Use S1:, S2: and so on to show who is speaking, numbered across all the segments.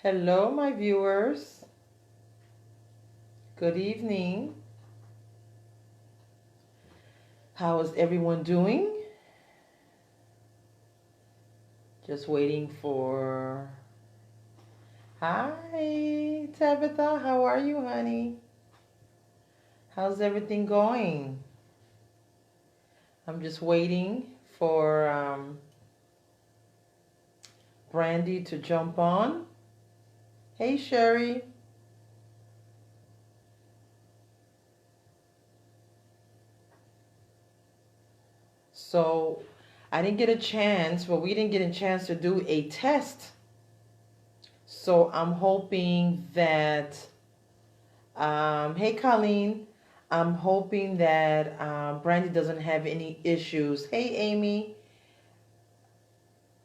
S1: Hello, my viewers. Good evening. How is everyone doing? Just waiting for. Hi, Tabitha. How are you, honey? How's everything going? I'm just waiting for Brandi to jump on. Hey, Sherry. So, I didn't get a chance, but we didn't get a chance to do a test. So, I'm hoping that hey, Colleen. I'm hoping that Brandy doesn't have any issues. Hey, Amy,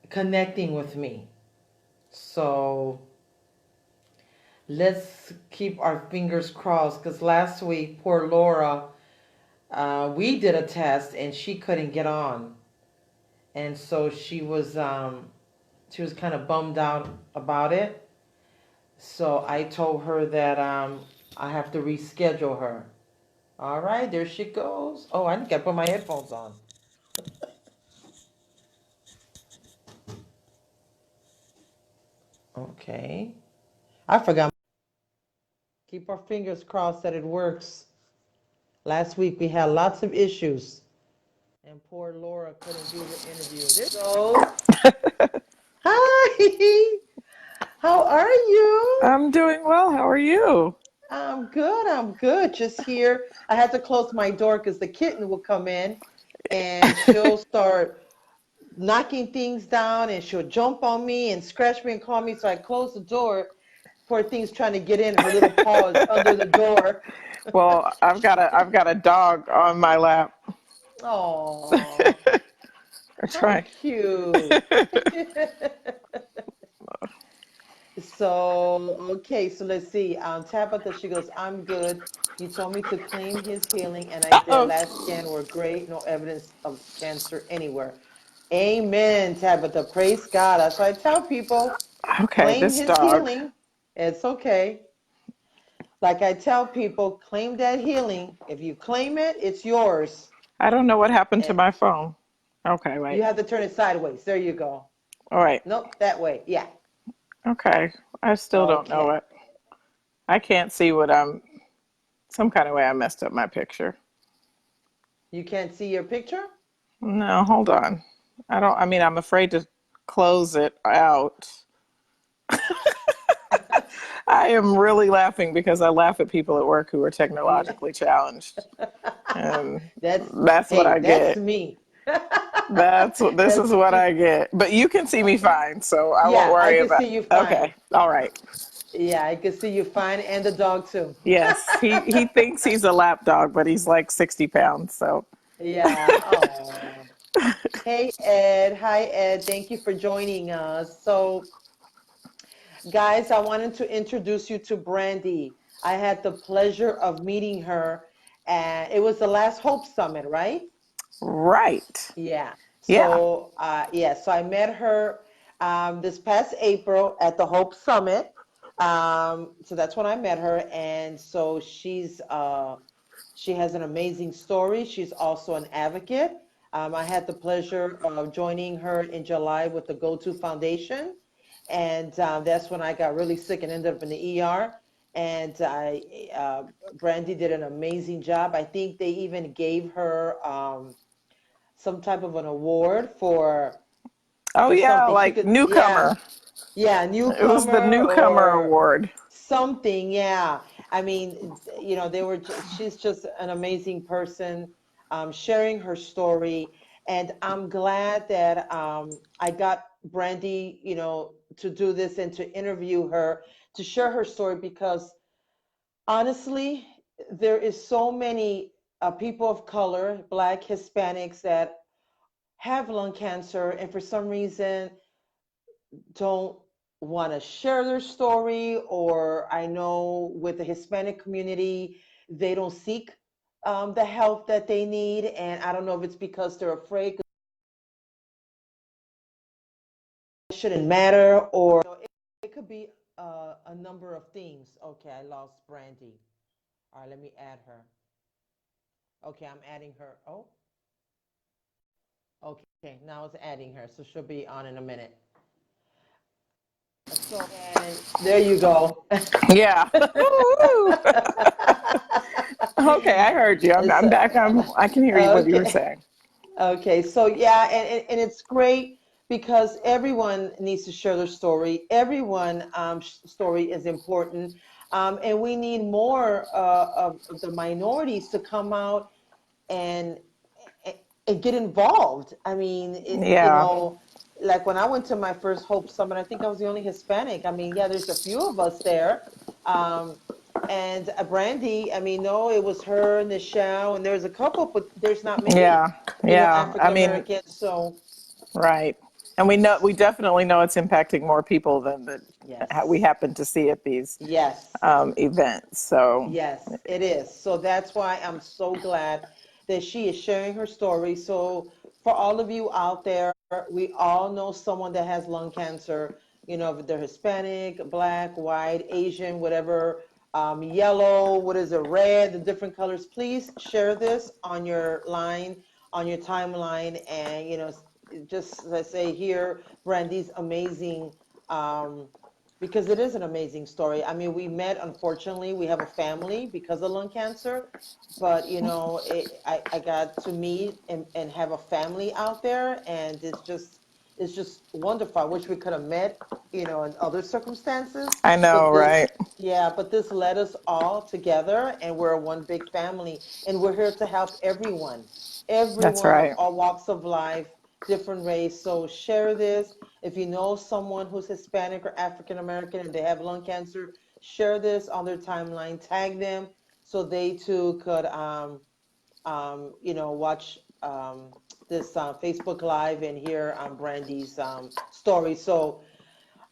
S1: connecting with me. So let's keep our fingers crossed because last week, poor Laura, we did a test and she couldn't get on, and so she was kind of bummed out about it. So I told her that I have to reschedule her. All right, there she goes. Oh, I got to put my headphones on. Okay. I forgot. Keep our fingers crossed that it works. Last week we had lots of issues, and poor Laura couldn't do the interview. There she goes. Hi. How are you?
S2: I'm doing well. How are you?
S1: I'm good. I'm good. Just here. I had to close my door because the kitten will come in and she'll start knocking things down and she'll jump on me and scratch me and call me. So I closed the door. Poor thing's trying to get in. Her little paw is under the door.
S2: Well, I've got a dog on my lap.
S1: Oh,
S2: I
S1: how
S2: try.
S1: cute. So, okay, so let's see. Tabitha, she goes, I'm good. You told me to claim his healing, and I did.
S2: Uh-oh.
S1: Last scan were great. No evidence of cancer anywhere. Amen, Tabitha. Praise God. That's why I tell people,
S2: Okay,
S1: claim
S2: this
S1: his
S2: dog.
S1: healing. It's okay. Like I tell people, claim that healing. If you claim it, it's yours.
S2: I don't know what happened to
S1: And
S2: my phone. Okay,
S1: you
S2: wait.
S1: have to turn it sideways. There you go.
S2: All right.
S1: Nope, that way. Yeah.
S2: Okay. I still don't know
S1: Okay.
S2: it. I can't see what I'm. Some kind of way I messed up my picture.
S1: You can't see your picture?
S2: No, hold on. I don't. I mean, I'm afraid to close it out. I am really laughing because I laugh at people at work who are
S1: Yeah.
S2: technologically challenged, and
S1: That's,
S2: that's what
S1: hey,
S2: I
S1: that's
S2: get.
S1: me.
S2: That's what this is
S1: That's
S2: what
S1: me.
S2: I get. But you can see me fine, so I won't
S1: Yeah, I
S2: worry
S1: can
S2: about.
S1: see you fine.
S2: Okay, all right.
S1: Yeah, I can see you fine and the dog too.
S2: Yes, he thinks he's a lap dog, but he's like 60 pounds. So
S1: Yeah. Oh. Hey, Ed. Hi, Ed. Thank you for joining us. So, guys, I wanted to introduce you to Brandy. I had the pleasure of meeting her, and it was the last Hope Summit, right?
S2: right,
S1: Yeah.
S2: yeah.
S1: So I met her this past April at the Hope Summit. So that's when I met her, and so she has an amazing story. She's also an advocate. I had the pleasure of joining her in July with the Go-To Foundation, and that's when I got really sick and ended up in the ER. And Brandy did an amazing job. I think they even gave her some type of an award
S2: Oh
S1: for
S2: yeah,
S1: something she
S2: like
S1: could, yeah,
S2: newcomer.
S1: yeah,
S2: It was the
S1: newcomer
S2: newcomer
S1: or
S2: award.
S1: something. Yeah, I mean, she's just an amazing person, sharing her story, and I'm glad that I got Brandy, to do this and to interview her to share her story because honestly, there is so many people of color, Black, Hispanics that have lung cancer and for some reason don't want to share their story, or I know with the Hispanic community they don't seek the help that they need, and I don't know if it's because they're afraid it shouldn't matter, or it could be a number of themes. Okay, I lost Brandy. All right, let me add her. Okay, I'm adding her. Oh, okay, now it's adding her, so she'll be on in a minute. So, and there you go.
S2: Yeah. Okay, I heard you. I'm
S1: So,
S2: back. I can hear you what you were
S1: okay.
S2: saying.
S1: Okay, so yeah, and it's great because everyone needs to share their story. Everyone story is important, and we need more of the minorities to come out and and get involved. I mean,
S2: Yeah.
S1: like when I went to my first Hope Summit, I think I was the only Hispanic. I mean, yeah, there's a few of us there. Um, and Brandy, I mean, no, it was her, Nichelle, and there's a couple, but there's not many,
S2: Yeah. Yeah. I
S1: African
S2: mean,
S1: Americans. So,
S2: right. And we definitely know it's impacting more people than we
S1: yes,
S2: happen to see at these
S1: yes.
S2: events. So,
S1: Yes, it is. So that's why I'm so glad that she is sharing her story. So for all of you out there, we all know someone that has lung cancer. If they're Hispanic, Black, white, Asian, whatever, yellow, what is it, red, the different colors. Please share this on your line, on your timeline, and just as I say here, Brandy's amazing. Um, because it is an amazing story. I mean, we met, unfortunately, we have a family because of lung cancer, but I got to meet and have a family out there, and it's just wonderful. I wish we could have met, in other circumstances,
S2: I know,
S1: but
S2: right?
S1: yeah, but this led us all together, and we're one big family, and we're here to help
S2: That's
S1: everyone of
S2: right.
S1: all walks of life, different race. So share this. If you know someone who's Hispanic or African American and they have lung cancer, share this on their timeline, tag them so they too could, watch this Facebook Live and hear Brandy's story. So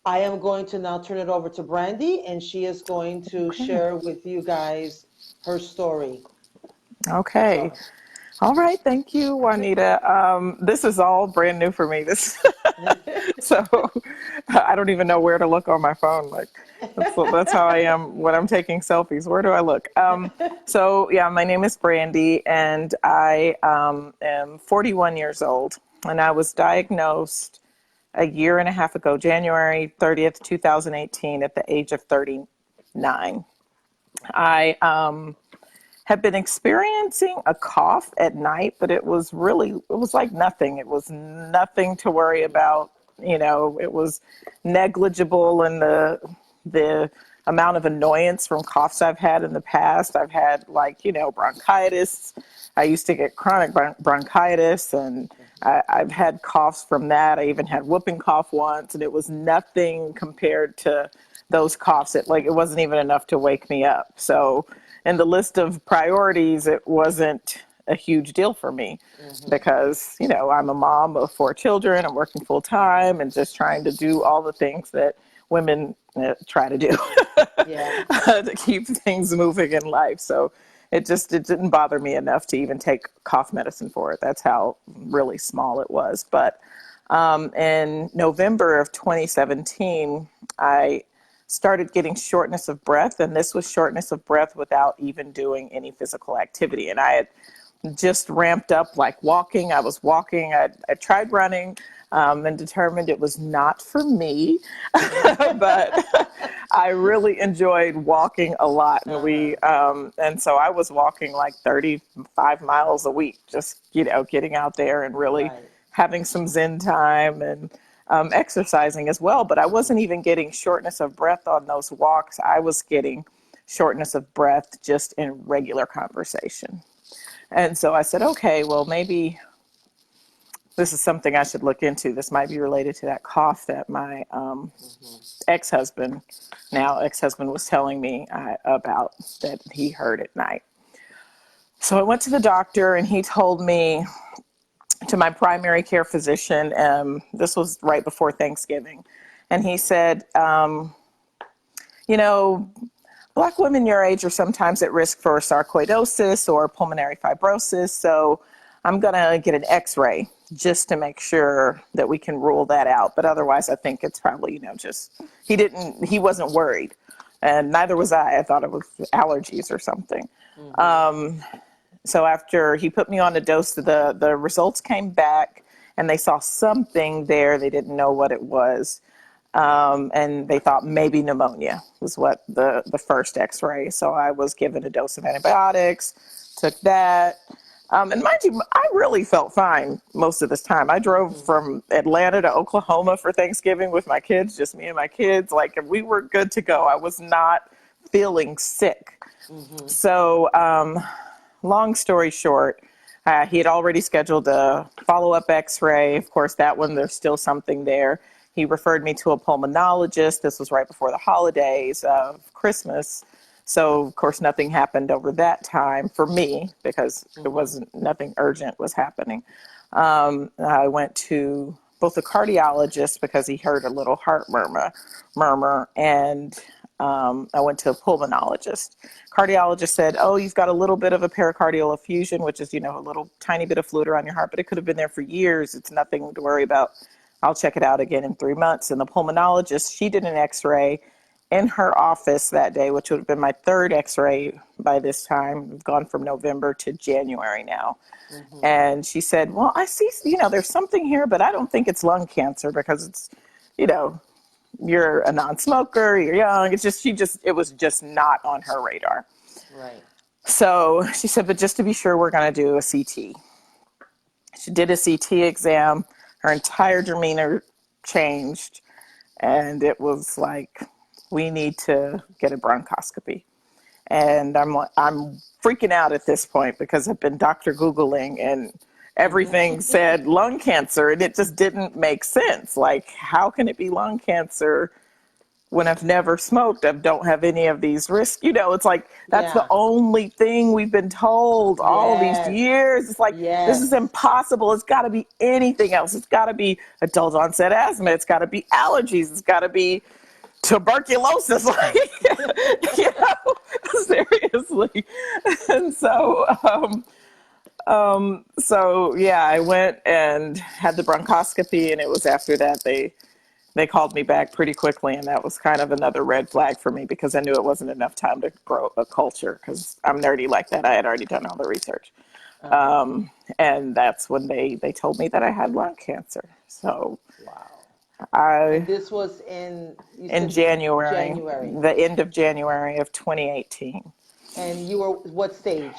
S1: I am going to now turn it over to Brandy, and she is going to
S2: Okay.
S1: share with you guys her story.
S2: Okay.
S1: So,
S2: All right. Thank you, Juanita. This is all brand new for me. This, so I don't even know where to look on my phone. Like that's how I am when I'm taking selfies. Where do I look? So yeah, my name is Brandi, and I am 41 years old, and I was diagnosed a year and a half ago, January 30th, 2018, at the age of 39. I have been experiencing a cough at night, but it was like nothing. It was nothing to worry about. It was negligible in the amount of annoyance from coughs I've had in the past. I've had bronchitis. I used to get chronic bronchitis, and I've had coughs from that. I even had whooping cough once, and it was nothing compared to those coughs. It wasn't even enough to wake me up. So in the list of priorities, it wasn't a huge deal for me
S1: hmm
S2: because, I'm a mom of 4 children. I'm working full
S1: hmm
S2: time and just trying to do all the things that women try to do
S1: yeah,
S2: to keep things moving in life. So it didn't bother me enough to even take cough medicine for it. That's how really small it was. But in November of 2017, I started getting shortness of breath, and this was shortness of breath without even doing any physical activity. And I had just ramped up like walking. I was walking. I tried running and determined it was not for me, but I really enjoyed walking a lot. And
S1: uh-huh,
S2: and so I was walking like 35 miles a week, just, getting out there and really
S1: right.
S2: having some Zen time and exercising as well. But I
S1: hmm
S2: wasn't even getting shortness of breath on those walks. I was getting shortness of breath just in regular conversation. And so I said, okay, well, maybe this is something I should look into. This might be related to that cough that my
S1: hmm
S2: ex-husband, now ex-husband, was telling me about, that he heard at night. So I went to the doctor, and he told me, to my primary care physician, this was right before Thanksgiving, and he
S1: hmm
S2: said, you know, Black women your age are sometimes at risk for sarcoidosis or pulmonary fibrosis. So I'm going to get an x-ray just to make sure that we can rule that out. But otherwise, I think it's probably, just, he wasn't worried. And neither was I. I thought it was allergies or something. So after he put me on a dose, the results came back and they saw something there. They didn't know what it was. And they thought maybe pneumonia was what the first x-ray. So I was given a dose of antibiotics, took that. And mind you, I really felt fine most of this time. I drove from Atlanta to Oklahoma for Thanksgiving with my kids, just me and my kids. Like, we were good to go. I was not feeling sick. So, long story short, he had already scheduled a follow-up x-ray. Of course, that one, there's still something there. He referred me to a pulmonologist. This was right before the holidays of Christmas. So, of course, nothing happened over that time for me because it wasn't, nothing urgent was happening. I went to both a cardiologist because he heard a little heart murmur, and I went to a pulmonologist. Cardiologist said, oh, you've got a little bit of a pericardial effusion, which is, a little tiny bit of fluid around your heart, but it could have been there for years. It's nothing to worry about. I'll check it out again in 3 months. And the pulmonologist, she did an x-ray in her office that day, which would have been my third x-ray by this time. We've gone from November to January now. And she said, well, I see, there's something here, but I don't think it's lung cancer because it's, you're a non-smoker, you're young. It was just not on her radar.
S1: Right.
S2: So she said, but just to be sure, we're going to do a CT. She did a CT exam. Her entire demeanor changed. And it was like, we need to get a bronchoscopy. And I'm freaking out at this point because I've been Dr. Googling and everything said lung cancer, and it just didn't make sense. Like, how can it be lung cancer when I've never smoked? I don't have any of these risks. It's like, that's the only thing we've been told all these years. It's like, this is impossible. It's got to be anything else. It's got to be adult onset asthma. It's got to be allergies. It's got to be tuberculosis, like, seriously. And so, I went and had the bronchoscopy, and it was after that they called me back pretty quickly, and that was kind of another red flag for me because I knew it wasn't enough time to grow a culture because I'm nerdy like that. I had already done all the research. And that's when they told me that I had lung cancer. So
S1: wow.
S2: And
S1: this was in
S2: January,
S1: January,
S2: the end of January of 2018.
S1: And you were what stage?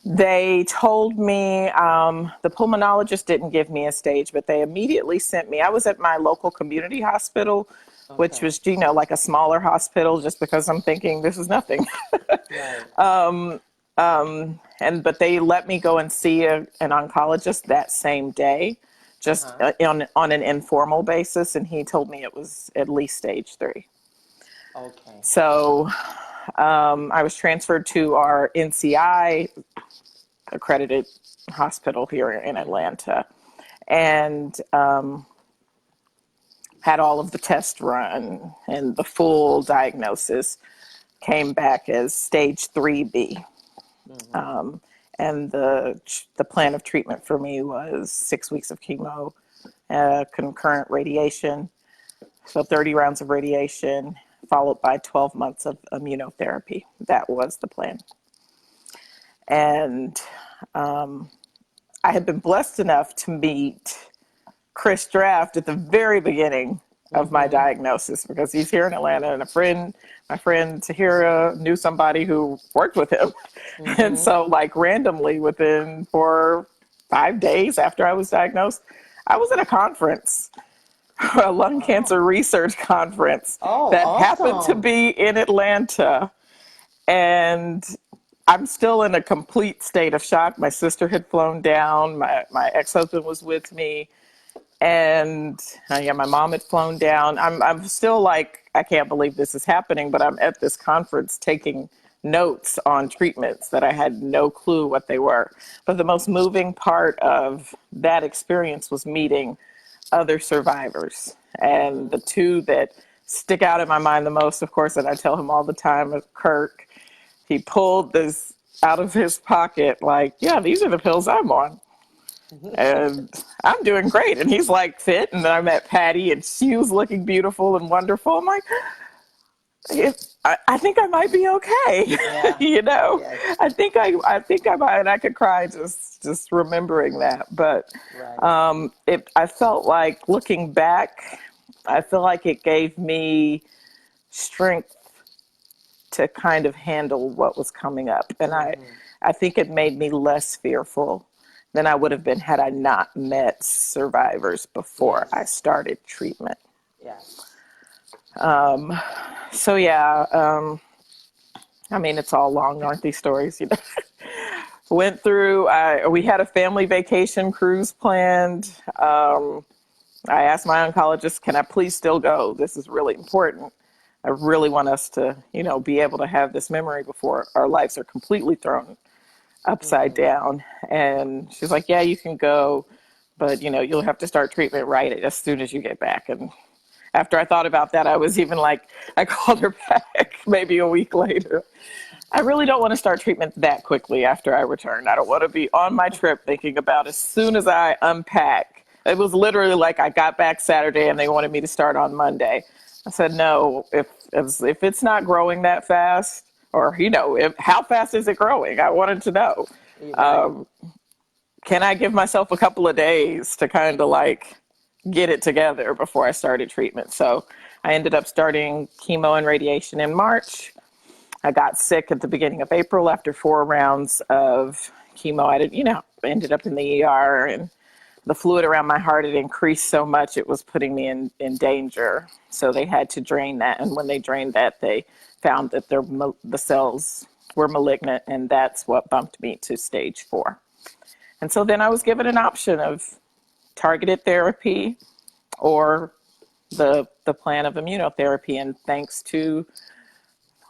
S2: They told me, the pulmonologist didn't give me a stage, but they immediately sent me. I was at my local community hospital, which was, like a smaller hospital, just because I'm thinking this is nothing.
S1: Right.
S2: But they let me go and see an oncologist that same day, just on an informal basis, and he told me it was at least stage 3.
S1: Okay.
S2: So I was transferred to our NCI accredited hospital here in Atlanta, and had all of the tests run, and the full diagnosis came back as stage 3B. And the plan of treatment for me was 6 weeks of chemo, concurrent radiation, so 30 rounds of radiation, followed by 12 months of immunotherapy. That was the plan. And I had been blessed enough to meet Chris Draft at the very beginning of my diagnosis because he's here in Atlanta, and my friend Tahira knew somebody who worked with him. And so, like, randomly within 4 or 5 days after I was diagnosed, I was at a conference, a lung cancer research conference that happened to be in Atlanta. And I'm still in a complete state of shock. My sister had flown down. My ex-husband was with me. And my mom had flown down. I'm still like, I can't believe this is happening, but I'm at this conference taking notes on treatments that I had no clue what they were. But the most moving part of that experience was meeting other survivors. And the two that stick out in my mind the most, of course, and I tell him all the time, is Kirk. He pulled this out of his pocket, like, yeah, these are the pills I'm on. And I'm doing great. And he's like fit. And then I met Patty and she was looking beautiful and wonderful. I'm like, I think I might be okay.
S1: Yeah.
S2: You know,
S1: Yes.
S2: I think I might, and I could cry just remembering that. But
S1: Right.
S2: I felt like looking back, I feel like it gave me strength to kind of handle what was coming up. And I think it made me less fearful than I would have been had I not met survivors before I
S1: Yes.
S2: started treatment.
S1: Yes.
S2: So yeah, I mean, it's all long, aren't these stories? You know, went through. We had a family vacation cruise planned. I asked my oncologist, "Can I please still go? This is really important. I really want us to, you know, be able to have this memory before our lives are completely thrown upside down." And she's like, "Yeah, you can go, but you know, you'll have to start treatment right as soon as you get back." And after I thought about that, I was even like, I called her back maybe a week later. I really don't want to start treatment that quickly after I return. I don't want to be on my trip thinking about as soon as I unpack. It was literally like I got back Saturday and they wanted me to start on Monday. I said, no, if it's not growing that fast, or, you know, how fast is it growing? I wanted to know.
S1: You're right.
S2: Can I give myself a couple of days to kind of like get it together before I started treatment? So I ended up starting chemo and radiation in March. I got sick at the beginning of April after 4 rounds of chemo. I did, you know, ended up in the ER, and the fluid around my heart had increased so much it was putting me in danger. So they had to drain that. And when they drained that, they found that the cells were malignant, and that's what bumped me to stage 4. And so then I was given an option of targeted therapy or the plan of immunotherapy. And thanks to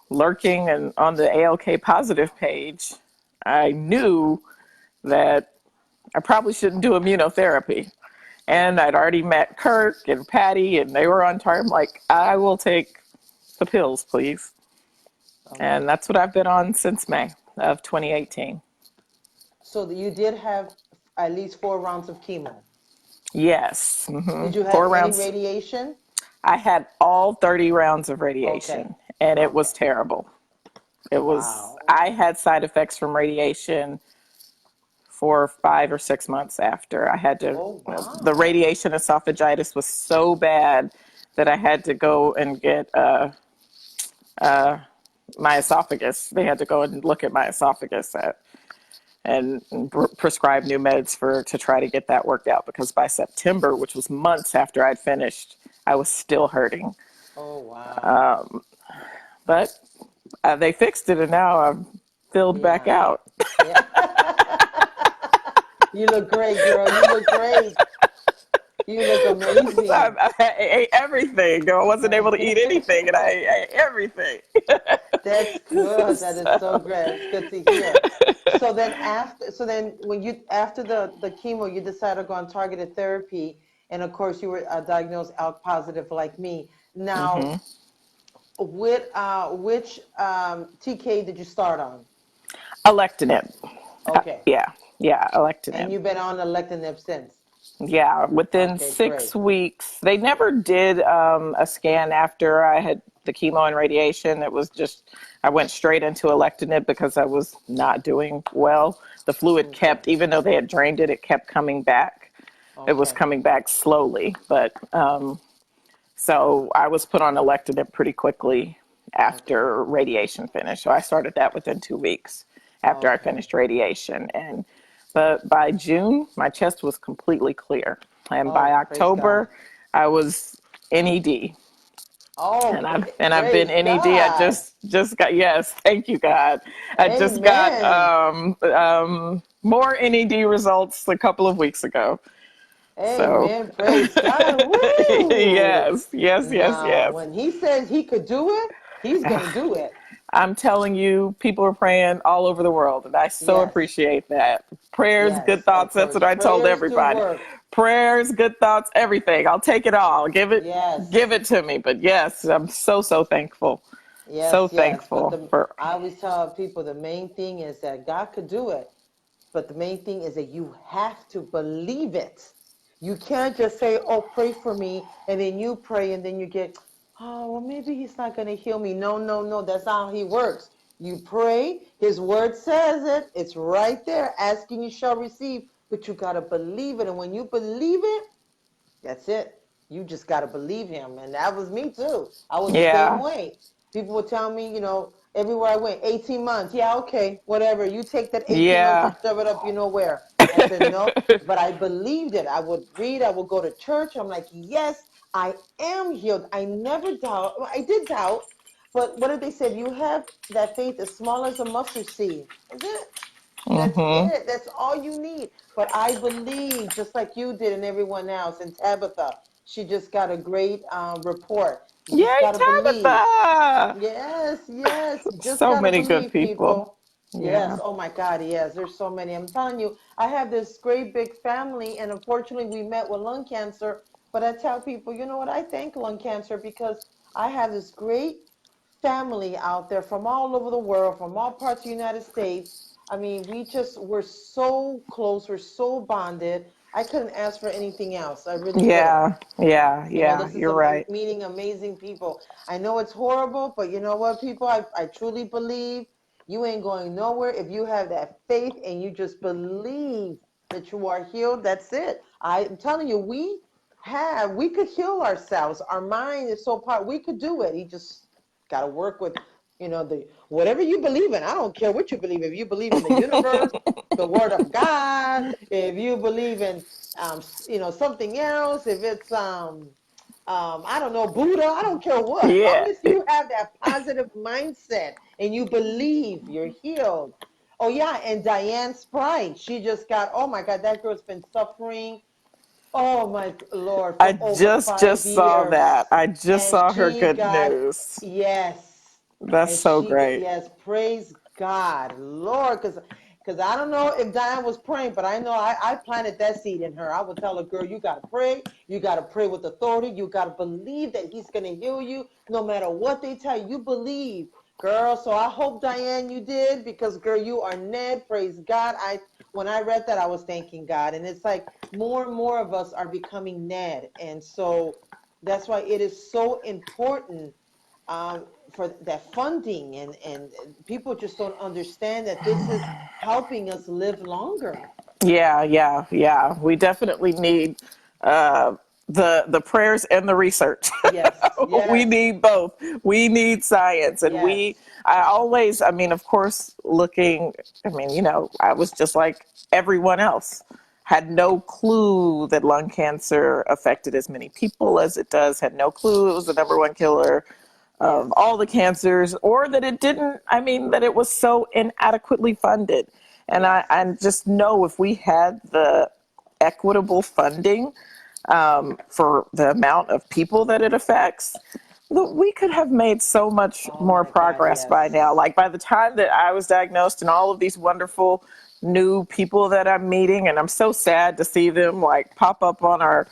S2: lurking and on the ALK positive page, I knew that I probably shouldn't do immunotherapy. And I'd already met Kirk and Patty, and they were on target. I'm like, I will take the pills, please.
S1: Okay.
S2: And that's what I've been on since May of 2018.
S1: So you did have at least 4 rounds of chemo.
S2: Yes.
S1: Did you have
S2: Four
S1: any
S2: rounds.
S1: radiation?
S2: I had all 30 rounds of
S1: Okay.
S2: radiation, and it
S1: Okay.
S2: was terrible.
S1: Wow.
S2: I had side effects from radiation for 5 or 6 months after. I had to,
S1: Oh,
S2: the
S1: wow.
S2: radiation esophagitis was so bad that I had to go and get my esophagus. They had to go and look at my esophagus and prescribe new meds to try to get that worked out, because by September, which was months after I'd finished, I was still hurting.
S1: Oh, wow.
S2: But they fixed it, and now I'm filled back
S1: Yeah.
S2: out.
S1: Yeah. You look great, girl. You look great. You look amazing.
S2: I ate everything. I wasn't able to eat anything, and I ate everything.
S1: That's good. That is so great. It's good to hear. So then when you, after the chemo, you decided to go on targeted therapy. And of course you were diagnosed ALK positive like me. Now, which TK did you start on?
S2: Alectinib.
S1: Okay.
S2: Yeah,
S1: And
S2: alectinib.
S1: you've been on alectinib since.
S2: Yeah, within
S1: Okay, great.
S2: 6 weeks. They never did a scan after I had the chemo and radiation. It was just, I went straight into alectinib because I was not doing well. The fluid
S1: Okay.
S2: kept, even though they had drained it, it kept coming back. It was
S1: Okay.
S2: coming back slowly, but so I was put on alectinib pretty quickly
S1: Okay.
S2: after radiation finished. So I started that within 2 weeks after I
S1: Okay.
S2: finished radiation. But by June, my chest was completely clear. And by
S1: Oh, praise God.
S2: October, I was NED.
S1: Oh,
S2: And I've been
S1: praise
S2: NED. I
S1: God.
S2: just got, yes, thank you, God. I just got
S1: Amen.
S2: more NED results a couple of weeks ago. So
S1: Amen. Praise God. Woo! Now,
S2: yes.
S1: when he says he could do it, he's going to do it.
S2: I'm telling you, people are praying all over the world, and I so
S1: Yes.
S2: appreciate that. Prayers, good
S1: Yes, of
S2: thoughts. That's
S1: course.
S2: what I told
S1: Prayers do
S2: everybody.
S1: work.
S2: Prayers, good thoughts, everything. I'll take it all.
S1: Yes.
S2: Give it to me. But yes, I'm so thankful. So
S1: Yes, yes. But
S2: thankful for.
S1: I always tell people the main thing is that God could do it. But the main thing is that you have to believe it. You can't just say, oh, pray for me, and then you pray, and then you get, oh, well, maybe he's not going to heal me. No, no, no, that's not how he works. You pray, his word says it, it's right there. Asking you shall receive, but you got to believe it. And when you believe it, that's it. You just got to believe him. And that was me too. I was the same
S2: Yeah,
S1: way. People would tell me, everywhere I went, 18 months. Yeah, okay, whatever. You take that 18 months and
S2: yeah.
S1: shove it up, you know where. I said, no, but I believed it. I would read, I would go to church. I'm like, yes, I am healed. I never doubt. Well, I did doubt, but what did they say? If you have that faith as small as a mustard seed, that's it. That's
S2: Hmm.
S1: it. That's all you need. But I believe, just like you did and everyone else, and Tabitha, she just got a great report. You just
S2: Yay,
S1: got to believe.
S2: Tabitha!
S1: Yes, yes. You just
S2: So
S1: got to
S2: many good
S1: believe,
S2: people.
S1: people. Yes.
S2: Yeah.
S1: Oh my God. Yes. There's so many. I'm telling you, I have this great big family, and unfortunately, we met with lung cancer. But I tell people, you know what? I thank lung cancer because I have this great family out there from all over the world, from all parts of the United States. I mean, we're so close, we're so bonded. I couldn't ask for anything else. I really couldn't.
S2: Yeah, yeah, yeah.
S1: This is
S2: You're right.
S1: meeting amazing people. I know it's horrible, but you know what, people? I truly believe you ain't going nowhere if you have that faith and you just believe that you are healed. That's it. I'm telling you, we could heal ourselves. Our mind is so powerful. We could do it. You just got to work with, the whatever you believe in. I don't care what you believe. If you believe in the universe, the word of God, if you believe in something else, if it's I don't know, Buddha, I don't care what. Long
S2: Yeah.
S1: as you have that positive mindset and you believe you're healed. Oh yeah, and Diane Sprite, she just got, oh my God, that girl's been suffering, oh my Lord,
S2: I
S1: for over
S2: just
S1: 5
S2: saw that.
S1: years.
S2: I just
S1: And
S2: saw her
S1: she
S2: good
S1: got,
S2: news.
S1: yes,
S2: That's so great.
S1: yes, praise God, Lord, because I don't know if Diane was praying, but I know I planted that seed in her. I would tell her, girl, you gotta pray with authority, you gotta believe that he's gonna heal you, no matter what they tell you. You believe, girl. So I hope, Diane, you did, because girl, you are Ned. Praise God. When I read that, I was thanking God, and it's like more and more of us are becoming Ned, and so that's why it is so important for that funding, and people just don't understand that this is helping us live longer.
S2: Yeah, yeah, yeah. We definitely need uh, the prayers and the research.
S1: Yes,
S2: We
S1: yes,
S2: need both. We need science, and we.
S1: yes,
S2: I always. I mean, of course, looking. I mean, I was just like everyone else. Had no clue that lung cancer affected as many people as it does. Had no clue it was the number one killer of
S1: yes,
S2: all the cancers, or that it didn't, I mean, that it was so inadequately funded. And
S1: yes.
S2: I just know if we had the equitable funding for the amount of people that it affects, we could have made so much
S1: Oh
S2: more
S1: my God,
S2: progress by now.
S1: yes.
S2: Like by the time that I was diagnosed and all of these wonderful new people that I'm meeting, and I'm so sad to see them like pop up on our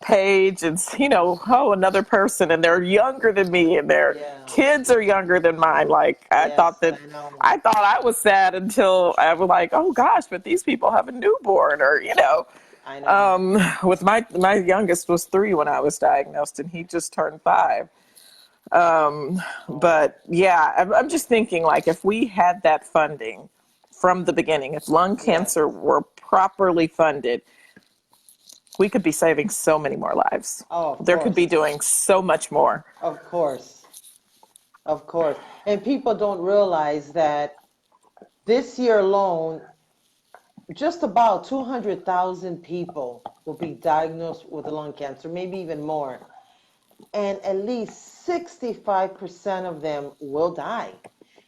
S2: page and oh, another person, and they're younger than me and their
S1: Yeah,
S2: kids are younger than mine. Like
S1: yes, I know,
S2: I thought I was sad until I was like, oh gosh, but these people have a newborn, or
S1: I know.
S2: with my youngest was 3 when I was diagnosed, and he just turned 5.
S1: Oh,
S2: But yeah, I'm just thinking, like, if we had that funding from the beginning, if lung
S1: yes.
S2: cancer were properly funded, we could be saving so many more lives.
S1: Oh, of
S2: There could be
S1: course,
S2: doing so much more.
S1: of course, of course. And people don't realize that this year alone, just about 200,000 people will be diagnosed with lung cancer, maybe even more. And at least 65% of them will die.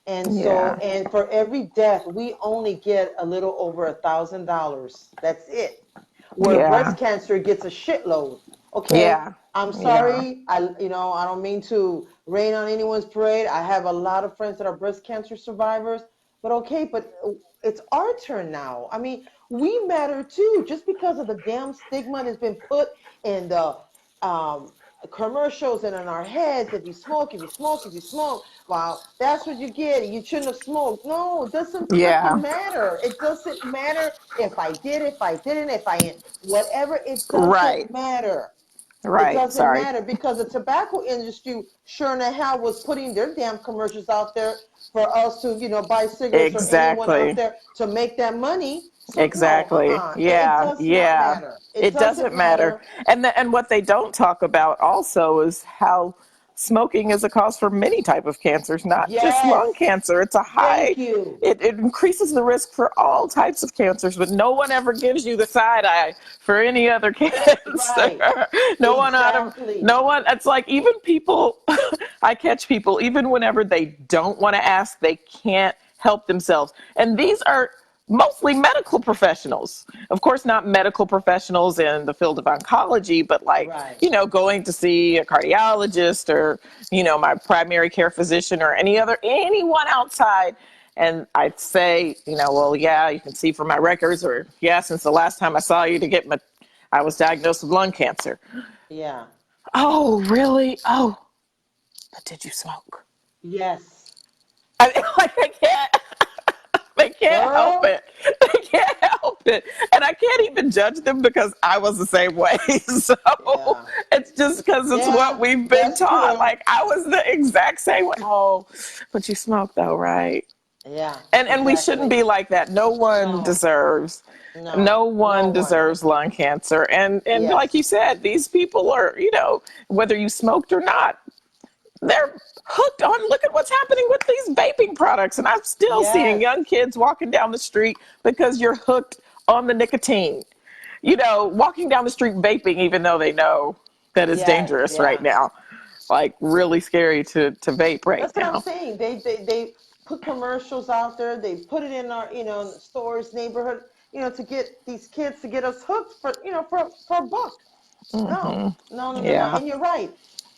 S1: And so,
S2: Yeah,
S1: and for every death, we only get a little over $1,000. That's it. Where breast
S2: yeah,
S1: cancer gets a shitload. Okay,
S2: yeah,
S1: I'm
S2: yeah,
S1: sorry. I don't mean to rain on anyone's parade. I have a lot of friends that are breast cancer survivors. But okay, but it's our turn now. I mean, we matter too. Just because of the damn stigma that's been put in the commercials and in our heads, if you smoke, if you smoke, if you smoke, wow, that's what you get. You shouldn't have smoked. No, it doesn't
S2: Yeah.
S1: freaking matter. It doesn't matter if I did, if I didn't, if I, whatever, it
S2: Right.
S1: doesn't matter. It
S2: Right.
S1: doesn't
S2: Sorry.
S1: matter because the tobacco industry sure in the hell was putting their damn commercials out there for us to, buy cigarettes or anyone out
S2: Exactly.
S1: there to make that money. So no,
S2: Exactly.
S1: it
S2: Yeah.
S1: does not
S2: Yeah.
S1: matter. It
S2: It
S1: doesn't
S2: doesn't matter.
S1: matter.
S2: And what they don't talk about also is how smoking is a cause for many type of cancers, not just lung
S1: Yes.
S2: cancer. It's a high
S1: Thank you.
S2: it increases the risk for all types of cancers, but no one ever gives you the side eye for any other cancer.
S1: Right.
S2: no one out of
S1: Exactly.
S2: no one it's like even people I catch people even whenever they don't want to ask, they can't help themselves. And these are mostly medical professionals. Of course, not medical professionals in the field of oncology, but like,
S1: Right.
S2: going to see a cardiologist or, my primary care physician or anyone outside. And I'd say, well, yeah, you can see from my records, or yeah, since the last time I saw you I was diagnosed with lung cancer.
S1: Yeah.
S2: Oh, really? Oh, but did you smoke?
S1: Yes.
S2: Like I can't. They can't help
S1: Girl.
S2: it. They can't help it. And I can't even judge them because I was the same way. So
S1: Yeah.
S2: it's just because it's what
S1: Yeah.
S2: we've been
S1: That's
S2: taught.
S1: true.
S2: Like I was the exact same way. Oh, but you smoke though, right?
S1: Yeah.
S2: And we shouldn't
S1: Exactly.
S2: be like that. No one
S1: No.
S2: deserves
S1: No.
S2: no
S1: No
S2: one
S1: one.
S2: deserves lung cancer. And like you
S1: Yes.
S2: said, these people are, whether you smoked or not, they're hooked on. Look at what's happening with these vaping products, and I'm still seeing
S1: Yes.
S2: young kids walking down the street because you're hooked on the nicotine, walking down the street vaping even though they know that it's
S1: Yes.
S2: dangerous right
S1: Yeah.
S2: now, like really scary to vape right
S1: That's what I'm
S2: now.
S1: saying. They put commercials out there. They put it in our, in the stores, neighborhood, to get these kids to get us hooked for, for a buck. No, no, no, no, no.
S2: Yeah.
S1: And you're right.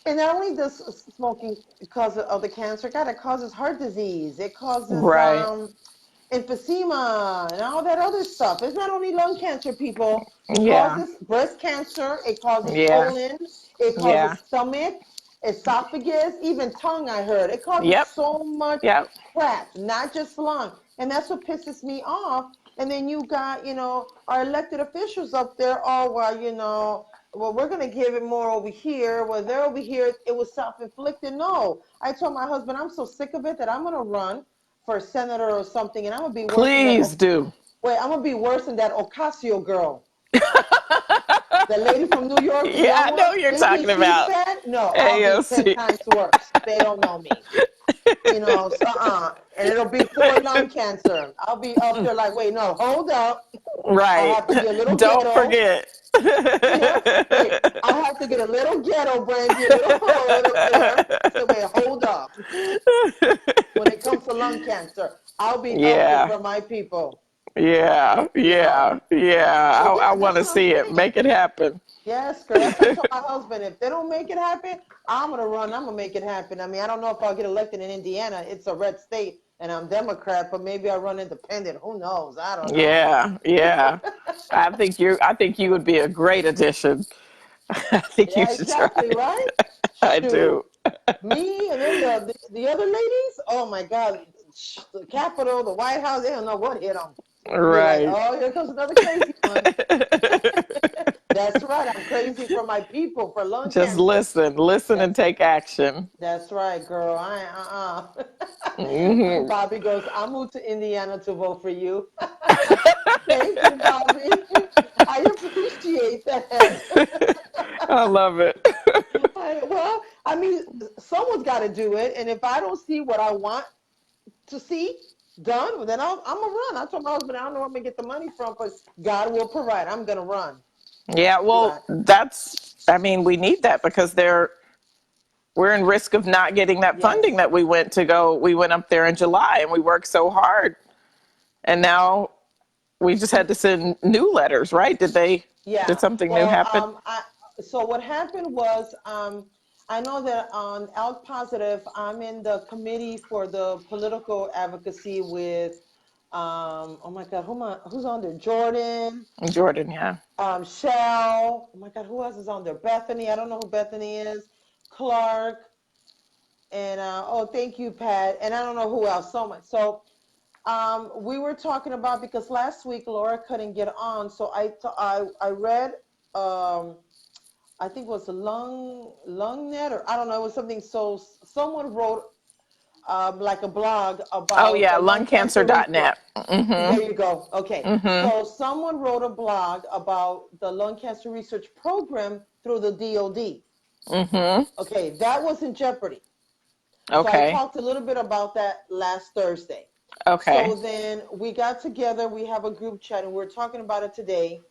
S1: And not only does smoking cause of the cancer, God, it causes heart disease. It causes
S2: Right.
S1: emphysema and all that other stuff. It's not only lung cancer, people. It
S2: Yeah.
S1: causes breast cancer. It causes
S2: Yeah.
S1: colon. It
S2: Yeah.
S1: causes stomach, esophagus, even tongue, I heard. It causes
S2: Yep.
S1: so much
S2: Yep.
S1: crap, not just lung. And that's what pisses me off. And then you got, our elected officials up there, oh, well, well, we're going to give it more over here. Well, they're over here. It was self-inflicted. No. I told my husband, I'm so sick of it that I'm going to run for a senator or something, and I'm going to be worse than that.
S2: Please do.
S1: Wait, I'm going to be worse than that Ocasio girl. The lady from New York, the
S2: Yeah,
S1: young
S2: I
S1: one.
S2: know who you're
S1: They think
S2: talking
S1: she's
S2: about.
S1: bad. No, I'll be 10
S2: AOC.
S1: times worse. They don't know me. So, and it'll be for lung cancer. I'll be up there like, wait, no, hold up. I'll
S2: Right.
S1: have to get a little
S2: Don't
S1: ghetto.
S2: forget.
S1: Yeah, wait, I'll have to get a little ghetto, Brandy, a little hood up there. So wait, hold up. When it comes to lung cancer, I'll be up there
S2: Yeah.
S1: for my people.
S2: Yeah.
S1: You know.
S2: Yeah. Yeah.
S1: So
S2: I
S1: yeah,
S2: want
S1: that's
S2: to
S1: what I'm
S2: see it.
S1: saying.
S2: Make it happen.
S1: Yes, girl. That's what I told my husband. If they don't make it happen, I'm gonna run. I'm gonna make it happen. I mean, I don't know if I'll get elected in Indiana. It's a red state, and I'm Democrat, but maybe I'll run independent. Who knows? I don't know.
S2: Yeah. Yeah. I think you would be a great addition. I think you
S1: Yeah,
S2: should try
S1: exactly,
S2: it.
S1: right?
S2: I
S1: Shoot.
S2: do.
S1: Me and then the other ladies, oh my God, the Capitol, the White House, they don't know what hit them. Be like,
S2: Right.
S1: oh, here comes another crazy one. That's right. I'm crazy for my people for lung
S2: Just
S1: cancer.
S2: listen and
S1: That's
S2: take action.
S1: that's right, girl. I
S2: Hmm.
S1: Bobby goes, I moved to Indiana to vote for you. Thank you, Bobby. I appreciate that.
S2: I love it.
S1: Well, I mean, someone's got to do it, and if I don't see what I want to see done, well, then I'm gonna run. I told my husband, I don't know where I'm gonna get the money from, but God will provide. I'm gonna run.
S2: Yeah, well,
S1: Right.
S2: I mean, we need that because we're in risk of not getting that funding
S1: Yes.
S2: that we went up there in July and we worked so hard. And now we just had to send new letters, right? Did
S1: Yeah.
S2: something new
S1: Well,
S2: happen?
S1: so what happened was, I know that on Out Positive, I'm in the committee for the political advocacy with Oh my God, who's on there? Jordan,
S2: Jordan, yeah.
S1: Shell. Oh my God, who else is on there? Bethany. I don't know who Bethany is. Clark. And oh, thank you, Pat. And I don't know who else. So much. So we were talking about because last week Laura couldn't get on, so I read I think it was a lung net or I don't know, it was something. So someone wrote like a blog
S2: Oh
S1: about
S2: yeah,
S1: the lung cancer research.
S2: lungcancer.net.
S1: There
S2: Mm-hmm.
S1: you go. Okay,
S2: Mm-hmm.
S1: so someone wrote a blog about the lung cancer research program through the DoD.
S2: Mm-hmm.
S1: Okay, that was in jeopardy. So I
S2: Okay.
S1: talked a little bit about that last Thursday.
S2: Okay.
S1: So then we got together, we have a group chat, and we're talking about it today.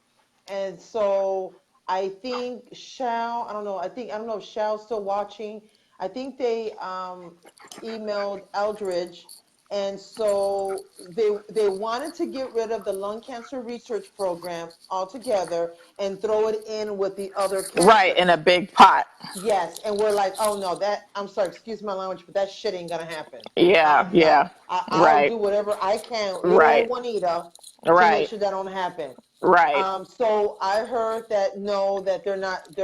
S1: And so I think I don't know if Shell's still watching. I think they emailed Eldridge. And so they wanted to get rid of the lung cancer research program altogether and throw it in with the other
S2: Right,
S1: cancers.
S2: in a big pot.
S1: Yes, and we're like, oh no, I'm sorry, excuse my language, but that shit ain't gonna happen.
S2: Yeah,
S1: No,
S2: yeah.
S1: I'll
S2: Right.
S1: do whatever I can, little old
S2: Right.
S1: Juanita, to make
S2: Right.
S1: sure that don't happen.
S2: Right.
S1: So I heard that no, that they're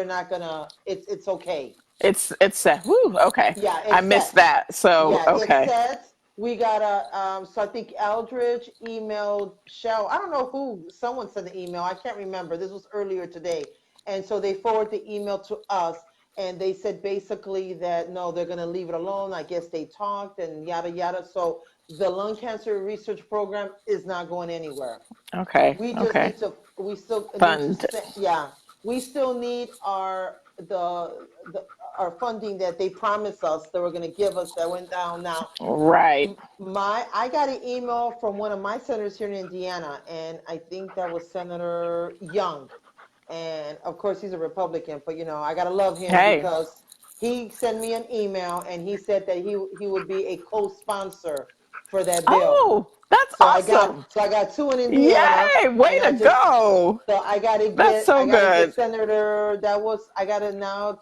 S1: not gonna. It's okay.
S2: It's set. Woo, okay.
S1: Yeah,
S2: I
S1: it's
S2: missed
S1: set.
S2: that. So,
S1: Yeah, it's
S2: okay.
S1: set. We got a, so I think Eldridge emailed Shell. I don't know who, someone sent the email. I can't remember. This was earlier today. And so they forwarded the email to us and they said basically that no, they're going to leave it alone. I guess they talked and yada, yada. So the lung cancer research program is not going anywhere.
S2: Okay.
S1: We just
S2: Okay.
S1: need to, we still need to,
S2: Fund.
S1: yeah, we still need the, our funding that they promised us they were going to give us that went down now.
S2: Right.
S1: I got an email from one of my senators here in Indiana, and I think that was Senator Young. And of course, he's a Republican, but I gotta love him
S2: Hey.
S1: because he sent me an email and he said that he would be a co-sponsor for that bill.
S2: Oh, that's
S1: So I got
S2: awesome.
S1: so I got two in Indiana,
S2: Yay. Way
S1: and
S2: to go.
S1: I gotta
S2: That's
S1: get
S2: so good.
S1: Senator. I gotta now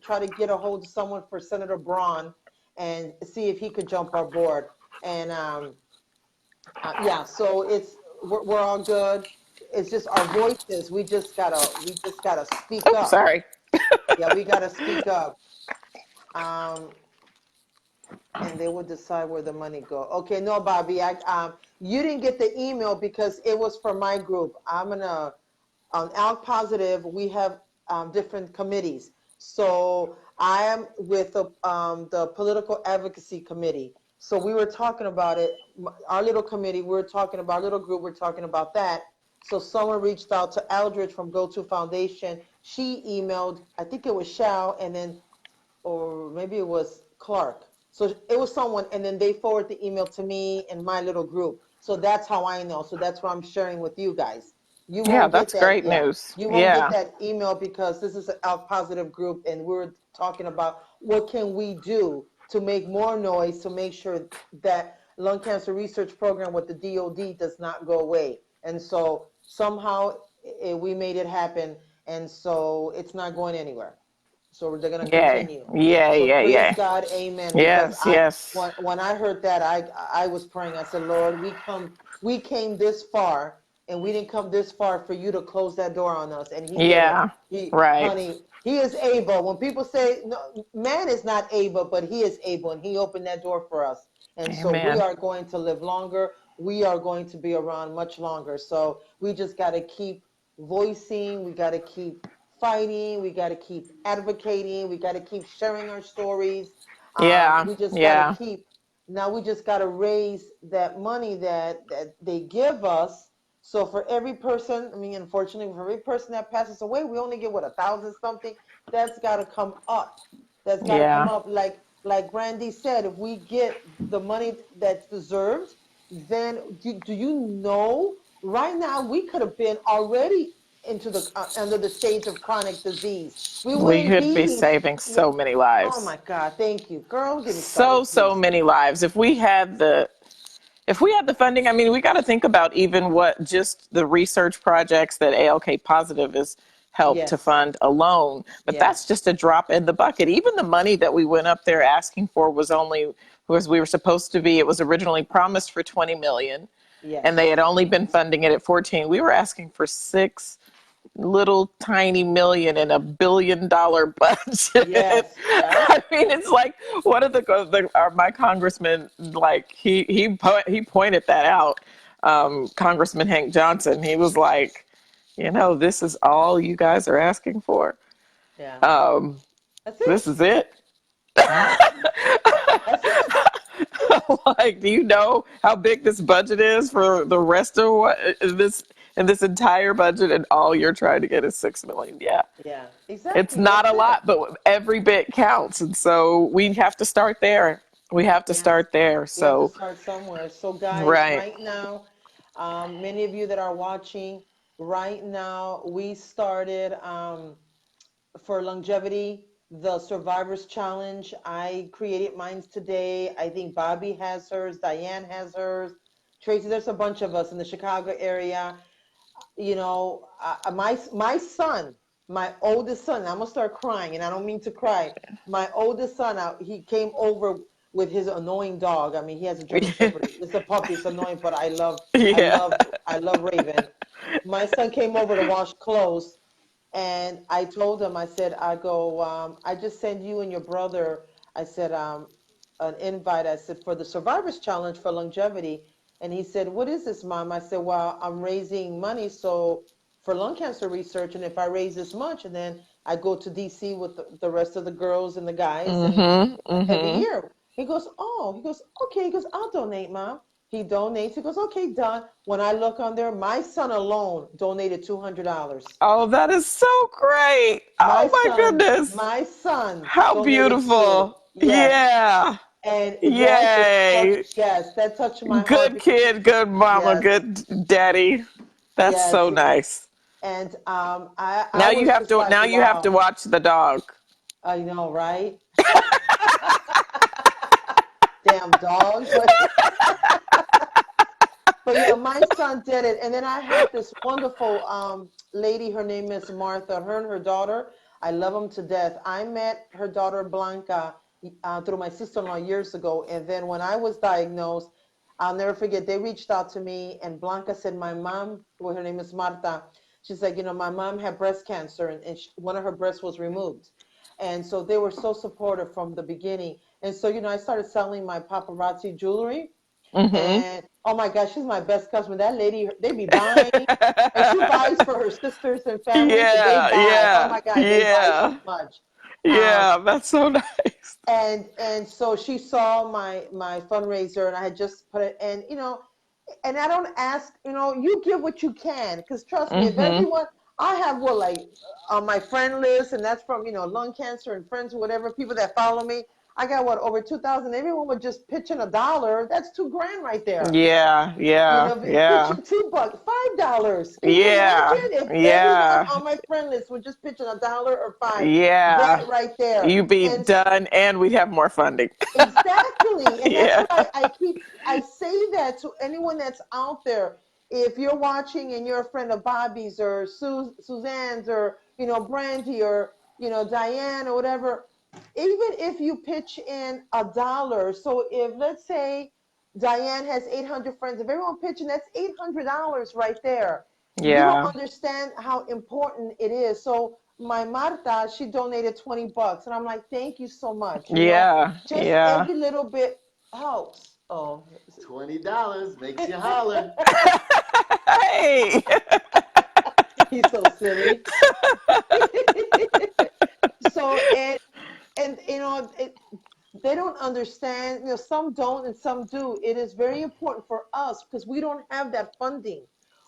S1: try to get a hold of someone for Senator Braun and see if he could jump our board. And yeah, so we're all good. It's just our voices. We just gotta speak
S2: Oops,
S1: up.
S2: sorry.
S1: Yeah, we gotta speak up. Um, and they will decide where the money go. Okay, no, Bobby, you didn't get the email because it was for my group. I'm gonna on ALK Positive. We have different committees. So I am with the political advocacy committee. So we were talking about it. Our little committee. We were talking about our little group. We're talking about that. So someone reached out to Eldridge from Go To Foundation. She emailed, I think it was Shao, and then or maybe it was Clark. So it was someone, and then they forward the email to me and my little group. So that's how I know. So that's what I'm sharing with you guys. You
S2: Yeah,
S1: won't get
S2: that's
S1: that,
S2: great
S1: yeah.
S2: news.
S1: You won't get
S2: Yeah.
S1: that email because this is an ALK positive group, and we're talking about what can we do to make more noise to make sure that lung cancer research program with the DoD does not go away. And so somehow we made it happen, and so it's not going anywhere. So they're going to
S2: Yay.
S1: continue.
S2: Yay,
S1: So
S2: yay,
S1: praise
S2: yay.
S1: God, amen. Because
S2: Yes, yes.
S1: when I heard that, I was praying. I said, Lord, we came this far, and we didn't come this far for you to close that door on us. And He did it.
S2: Yeah. Right.
S1: Honey, He is able. When people say no, man is not able, but He is able, and He opened that door for us. And so we
S2: Amen.
S1: are going to live longer. We are going to be around much longer. So we just got to keep voicing. We got to keep fighting. We got to keep advocating. We got to keep sharing our stories.
S2: Yeah.
S1: We just got to
S2: Yeah.
S1: keep. Now we just got to raise that money that they give us. So for every person, I mean, unfortunately, for every person that passes away, we only get what 1,000 something. That's got to come up. That's got to come
S2: Yeah.
S1: up. Like Brandi said, if we get the money that's deserved, then do you know? Right now, we could have been already into the under the shades of chronic disease. We
S2: We
S1: wouldn't
S2: could be
S1: be.
S2: saving so many
S1: Oh
S2: lives.
S1: my God! Thank you, girl. Don't get me
S2: So,
S1: started,
S2: so
S1: please.
S2: many lives. If we had the funding, I mean, we got to think about even what just the research projects that ALK Positive has helped to
S1: Yes,
S2: fund alone. But that's
S1: yes,
S2: just a drop in the bucket. Even the money that we went up there asking for was only, was we were supposed to be, it was originally promised for 20 million. and they
S1: Yes.
S2: had only been funding it at 14. We were asking for 6 little tiny million in $1 billion budget.
S1: Yes. Yeah.
S2: I mean, it's like one of my congressman, like he pointed that out. Congressman Hank Johnson, he was like, this is all you guys are asking for.
S1: Yeah.
S2: Um,
S1: That's
S2: this
S1: it.
S2: is it.
S1: Yeah. That's it.
S2: Like, do you know how big this budget is for the rest of what this entire budget, and all you're trying to get is 6 million? Yeah,
S1: Yeah.
S2: it's
S1: Exactly.
S2: not
S1: That's
S2: a
S1: it.
S2: lot, but every bit counts, and so we have to start there. We have to
S1: Yes.
S2: start there.
S1: We have to
S2: So,
S1: start somewhere. So, guys,
S2: right.
S1: right now, many of you that are watching, right now, we started for longevity the Survivors Challenge. I created mine today. I think Bobby has hers, Diane has hers, Tracy. There's a bunch of us in the Chicago area. My son, my oldest son, I'm gonna start crying, and I don't mean to cry. My oldest son, he came over with his annoying dog. I mean, he has a German Shepherd. It's a puppy. It's annoying, but
S2: Yeah.
S1: I love Raven. My son came over to wash clothes, and I told him, I just sent you and your brother, I said, an invite, I said, for the Survivors Challenge for longevity. And he said, what is this, Mom? I said, well, I'm raising money for lung cancer research. And if I raise this much, and then I go to DC with the rest of the girls and the guys, and
S2: Mhm.
S1: every
S2: Mhm.
S1: year. Okay. He goes, I'll donate, Mom. He donates. He goes, okay, done. When I look on there, my son alone donated $200.
S2: Oh, that is so great.
S1: My
S2: Oh my
S1: son,
S2: goodness.
S1: my son
S2: How
S1: donated too.
S2: beautiful.
S1: Yes.
S2: Yeah.
S1: And that just touched,
S2: Yay.
S1: yes, that touched my heart
S2: Good
S1: because,
S2: kid, good mama,
S1: yes,
S2: good daddy. That's
S1: yes.
S2: so nice.
S1: And I was just like,
S2: Now you have to
S1: wow,
S2: watch the dog.
S1: I know, right? Damn dog. But yeah, my son did it. And then I have this wonderful lady. Her name is Martha. Her and her daughter, I love them to death. I met her daughter Blanca through my sister-in-law years ago. And then when I was diagnosed, I'll never forget, they reached out to me, and Blanca said, my mom, well, her name is Marta. She's like, my mom had breast cancer, and one of her breasts was removed. And so they were so supportive from the beginning. And so, I started selling my paparazzi jewelry.
S2: Mhm.
S1: And oh my gosh, she's my best customer. That lady, they be buying, and she buys for her sisters and family, but they
S2: Yeah,
S1: buy. Oh
S2: yeah,
S1: my God, they buy so
S2: yeah,
S1: much. Um,
S2: yeah. That's so nice.
S1: and so she saw my fundraiser, and I had just put it, and I don't ask, you give what you can, because trust me, if
S2: Mhm.
S1: everyone, I have what, like, on my friend list, and that's from lung cancer and friends or whatever, people that follow me. I got what, over 2,000. Everyone would just pitch in $1. That's 2 grand right there.
S2: Yeah, yeah,
S1: Pitch
S2: yeah,
S1: in $2, $5. Can you
S2: yeah,
S1: imagine if everyone
S2: yeah,
S1: on my friend list would just pitch in $1 or five?
S2: yeah.
S1: That right there.
S2: You be
S1: And
S2: done, and we'd have more funding.
S1: exactly. And that's
S2: Yeah.
S1: what I say that to anyone that's out there. If you're watching and you're a friend of Bobby's or Suzanne's or, Brandy or, Diane or whatever, even if you pitch in $1. So if, let's say, Diane has 800 friends, if everyone pitching, that's $800 right there. You don't
S2: Yeah.
S1: understand how important it is. So my Marta, she donated $20, and I'm like, thank you so much.
S2: Yeah.
S1: Just
S2: Yeah.
S1: every little bit helps. Oh,
S3: $20 makes you holler.
S2: Hey.
S1: he's so silly. So and they don't understand. Some don't and some do. It is very important for us because we don't have that funding.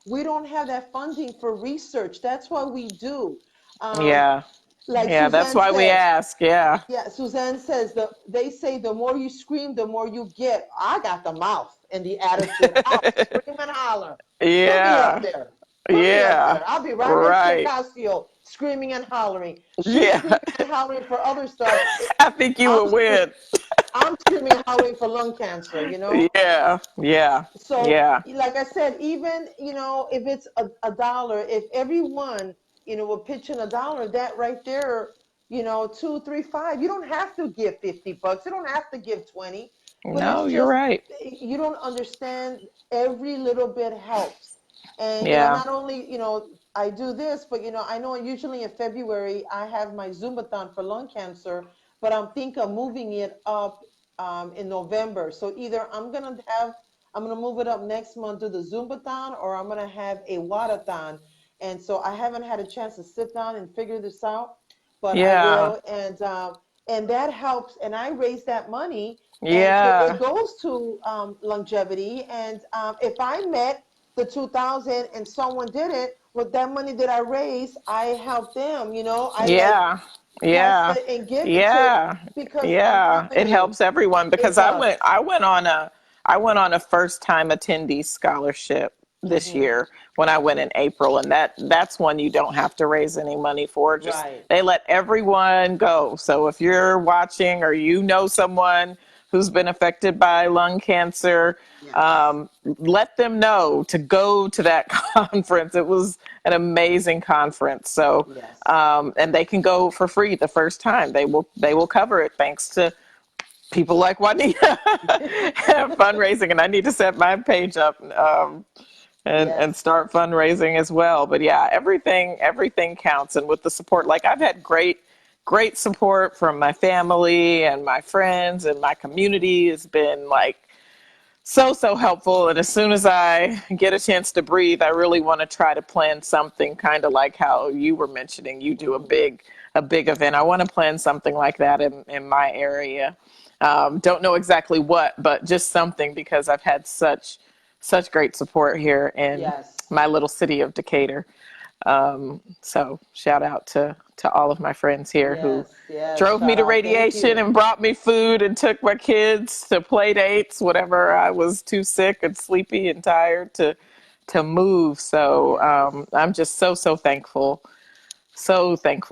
S1: We don't have that funding for research. That's why we do. Um,
S2: Yeah.
S1: like
S2: Yeah. That's
S1: Suzanne
S2: why we
S1: says,
S2: ask. Yeah.
S1: yeah, Suzanne says they say the more you scream, the more you get. I got the mouth and the attitude. I'll scream and holler. Put me up
S2: Yeah.
S1: there. Put me up
S2: Yeah.
S1: there. I'll be right next to
S2: Right.
S1: Ocasio screaming and hollering. She's
S2: Yeah.
S1: screaming and hollering for other stuff.
S2: I think you
S1: I'm
S2: would
S1: screaming,
S2: win.
S1: I'm screaming and hollering for lung cancer.
S2: Yeah. Yeah.
S1: So,
S2: Yeah.
S1: like I said, even, if it's a dollar, if everyone, will pitch in $1, that right there, two, three, five, you don't have to give $50. You don't have to give 20. but
S2: No,
S1: it's
S2: you're
S1: just,
S2: right.
S1: you don't understand, every little bit helps. And,
S2: Yeah.
S1: not only, I do this, but, I know usually in February I have my Zumbathon for lung cancer, but I'm thinking of moving it up in November. So either I'm gonna move it up next month to the Zumbathon, or I'm gonna have a Wadathon. And so I haven't had a chance to sit down and figure this out, but I
S2: Yeah.
S1: will. And that helps. And I raise that money, and it
S2: Yeah.
S1: goes to longevity. And if I met the 2000 and someone did it with that money that I raised, I help them. I like
S2: Yeah.
S1: pass
S2: Yeah.
S1: it and give it to,
S2: Yeah.
S1: because I'm
S2: Yeah.
S1: telling
S2: It
S1: you,
S2: helps everyone
S1: it
S2: because
S1: does.
S2: I went on a first time attendee scholarship this
S1: Hmm.
S2: year when I went in April, and that's one you don't have to raise any money for. Just
S1: Right.
S2: they let everyone go. So if you're watching or you know someone who's been affected by lung cancer,
S1: Yes.
S2: let them know to go to that conference. It was an amazing conference. So,
S1: Yes.
S2: and they can go for free the first time. They will cover it thanks to people like Juanita fundraising. And I need to set my page up and
S1: Yes.
S2: start fundraising as well. But yeah, everything counts. And with the support, like I've had great support from my family and my friends, and my community has been like so helpful. And as soon as I get a chance to breathe, I really want to try to plan something kind of like how you were mentioning you do
S1: Hmm.
S2: a big event. I want to plan something like that in my area. Don't know exactly what, but just something, because I've had such great support here in
S1: Yes.
S2: my little city of Decatur. So shout out to all of my friends here who
S1: Yes. Yes.
S2: drove me
S1: Shout
S2: to
S1: out. Thank
S2: radiation
S1: you.
S2: and brought me food and took my kids to play dates whenever I was too sick and sleepy and tired to move. So
S1: Yes.
S2: I'm just so thankful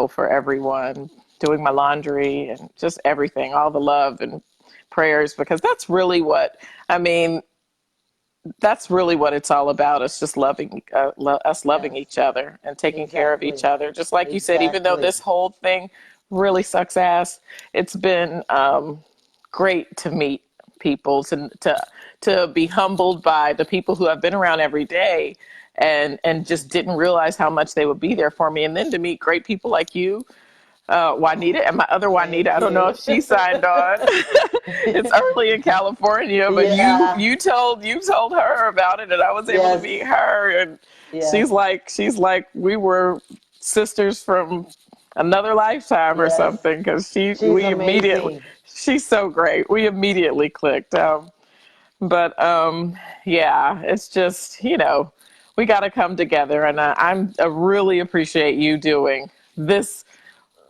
S2: for everyone doing my laundry and just everything, all the love and prayers, because I mean, that's really what it's all about. It's just us loving
S1: Yes.
S2: each other and taking care of each
S1: Exactly.
S2: other. Just like you said, even though
S1: Exactly.
S2: this whole thing really sucks ass, it's been great to meet people, to be humbled by the people who I've been around every day, and just didn't realize how much they would be there for me, and then to meet great people like you, Juanita, and my other Juanita.
S1: Thank
S2: I don't know
S1: you.
S2: if she signed on. It's early in California, but
S1: Yeah.
S2: you told her about it, and I was able to meet
S1: Yes.
S2: her, and
S1: Yes.
S2: she's like we were sisters from another lifetime or
S1: Yes.
S2: something, because
S1: She's amazing.
S2: she's so great. We immediately clicked. But yeah, it's just we got to come together, and I really appreciate you doing this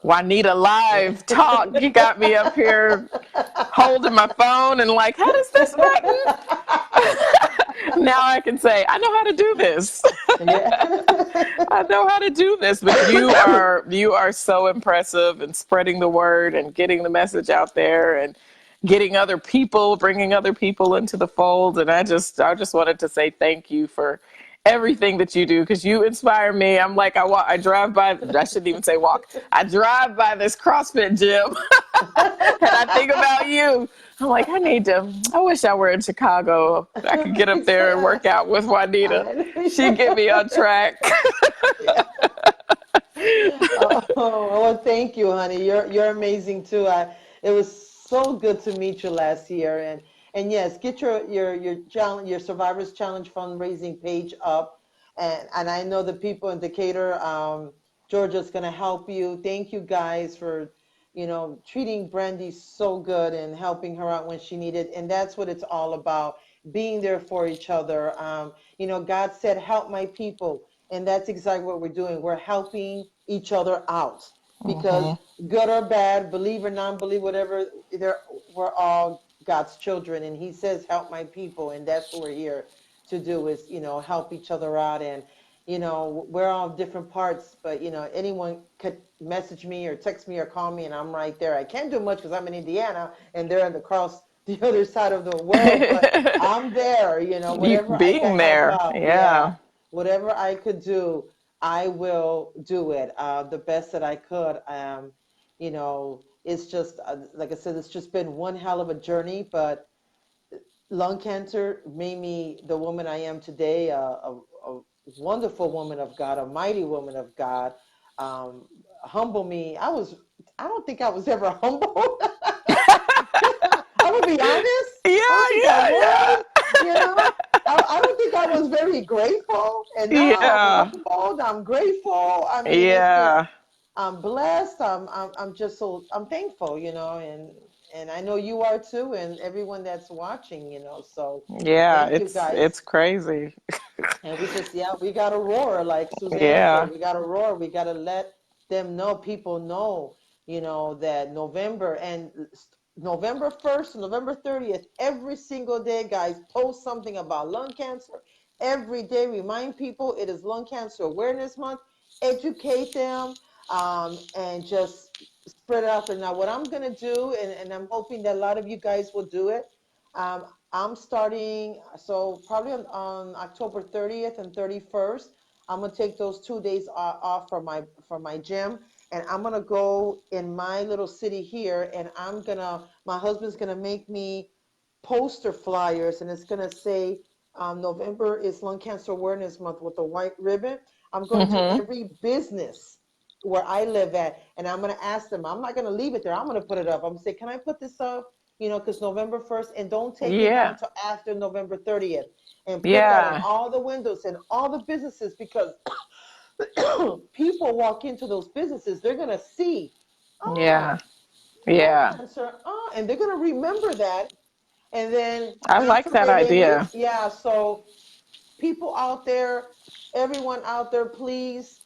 S2: Juanita live talk. You got me up here holding my phone and like, how does this button? Now I can say, I know how to do this.
S1: Yeah.
S2: I know how to do this. But you are so impressive in spreading the word and getting the message out there and bringing other people into the fold. And I just wanted to say thank you for everything that you do, because you inspire me. I'm like, I drive by, I shouldn't even say walk. I drive by this CrossFit gym and I think about you. I'm like, I wish I were in Chicago. I could get up there and work out with Juanita.
S1: I
S2: She'd get me on track.
S1: know. Oh, well, thank you, honey. You're amazing too. It was so good to meet you last year, and yes, get your challenge, your Survivors Challenge fundraising page up, and I know the people in Decatur, Georgia's gonna help you. Thank you guys for treating Brandi so good and helping her out when she needed, and that's what it's all about, being there for each other. God said, "Help my people." And that's exactly what we're doing. We're helping each other out, because good or bad, believe or non-believe, whatever, we're all God's children. And he says, help my people. And that's what we're here to do, is, help each other out. And, we're all different parts, but, anyone could message me or text me or call me, and I'm right there. I can't do much because I'm in Indiana and they're across the other side of the world, but I'm there, whatever I can
S2: Being
S1: help
S2: there.
S1: out. Yeah,
S2: Yeah.
S1: whatever I could do, I will do it the best that I could. It's just like I said, it's just been one hell of a journey, but lung cancer made me the woman I am today, a wonderful woman of God, a mighty woman of God. Um, humble me. I don't think I was ever humble. I'm gonna be honest. I don't
S2: Yeah,
S1: think I
S2: yeah, yeah.
S1: was. You know, I don't think I was very grateful, and now I'm
S2: Yeah.
S1: humbled. I'm grateful. I mean, it's just
S2: Yeah.
S1: I'm blessed. I'm just so I'm thankful. And I know you are too, and everyone that's watching. So
S2: Yeah,
S1: thank you
S2: it's
S1: guys.
S2: crazy.
S1: And we just, yeah, we got to roar, like Suzanne said.
S2: Yeah.
S1: We got to roar. We got to let them know, people know, that November 1st, November 30th, every single day, guys, post something about lung cancer. Every day, remind people it is Lung Cancer Awareness Month. Educate them, and just spread it out there. Now, what I'm going to do, and I'm hoping that a lot of you guys will do it. Um, I'm starting, so probably on October 30th and 31st. I'm gonna take those 2 days off from my gym, and I'm gonna go in my little city here, and my husband's gonna make me poster flyers, and it's gonna say November is Lung Cancer Awareness Month with a white ribbon. I'm going to
S2: Mm-hmm.
S1: every business where I live at, and I'm gonna ask them. I'm not gonna leave it there. I'm gonna put it up. I'm gonna say, can I put this up? Because November 1st, and don't take it down
S2: Yeah.
S1: till after November 30th, and put that in
S2: Yeah.
S1: all the windows and all the businesses, because people walk into those businesses, they're gonna see,
S2: Yeah.
S1: oh, lung
S2: Yeah.
S1: cancer, oh, and they're gonna remember that, and then
S2: I like
S1: after
S2: that
S1: when they meet,
S2: idea.
S1: yeah. So people out there, everyone out there, please,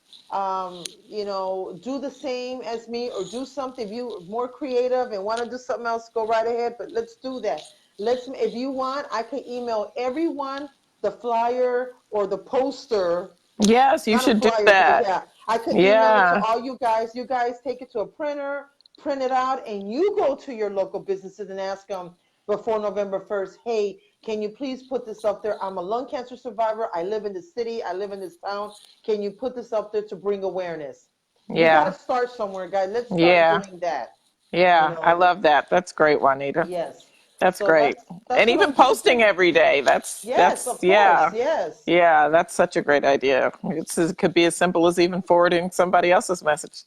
S1: do the same as me, or do something. If you're more creative and want to do something else, go right ahead. But let's do that. If you want, I can email everyone the flyer or the poster.
S2: Yes, you
S1: Not a
S2: should do
S1: flyer, because
S2: that.
S1: yeah, I could email it to
S2: Yeah.
S1: all you guys. You guys take it to a printer, print it out, and you go to your local businesses and ask them before November 1st, hey, can you please put this up there? I'm a lung cancer survivor. I live in the city. I live in this town. Can you put this up there to bring awareness? We got to
S2: Yeah.
S1: start somewhere, guys. Let's start
S2: Yeah.
S1: doing that. You
S2: Yeah. I
S1: know,
S2: love that. That's great, Juanita.
S1: yes.
S2: That's
S1: So
S2: great.
S1: that's
S2: And
S1: what
S2: even
S1: I'm doing.
S2: posting every day.
S1: Yes,
S2: That's
S1: of course.
S2: yeah.
S1: Yes.
S2: Yeah, that's such a great idea. It could be as simple as even forwarding somebody else's message,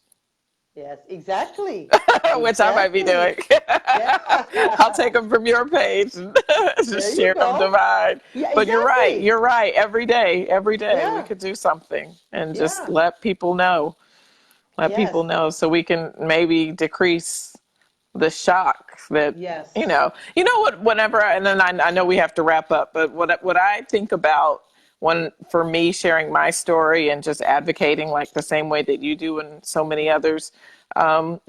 S1: Yes, exactly.
S2: which I might be doing.
S1: Exactly. Yeah.
S2: I'll take them from your page and
S1: There
S2: just
S1: you
S2: share them
S1: go.
S2: divine.
S1: Yeah,
S2: But you're right.
S1: exactly.
S2: You're right. Every day we
S1: Yeah.
S2: could do something and just
S1: Yeah.
S2: let people know. Let people
S1: Yes.
S2: know so we can maybe decrease the shock that
S1: Yes.
S2: what whenever and then I know we have to wrap up, but what I think about when for me sharing my story and just advocating like the same way that you do and so many others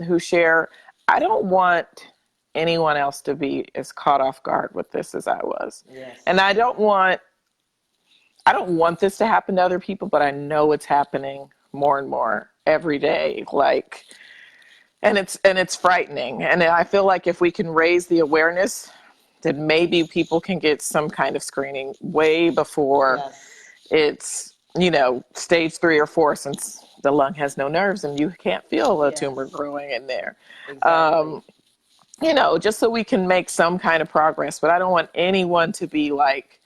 S2: who share, I don't want anyone else to be as caught off guard with this as I was, and
S1: Yes.
S2: I don't want this to happen to other people, but I know it's happening more and more every day, like, and it's frightening. And I feel like if we can raise the awareness, that maybe people can get some kind of screening way before
S1: Yes.
S2: it's stage 3 or 4, since the lung has no nerves and you can't feel a tumor
S1: Yes.
S2: growing in there.
S1: Exactly.
S2: Just so we can make some kind of progress. But I don't want anyone to be like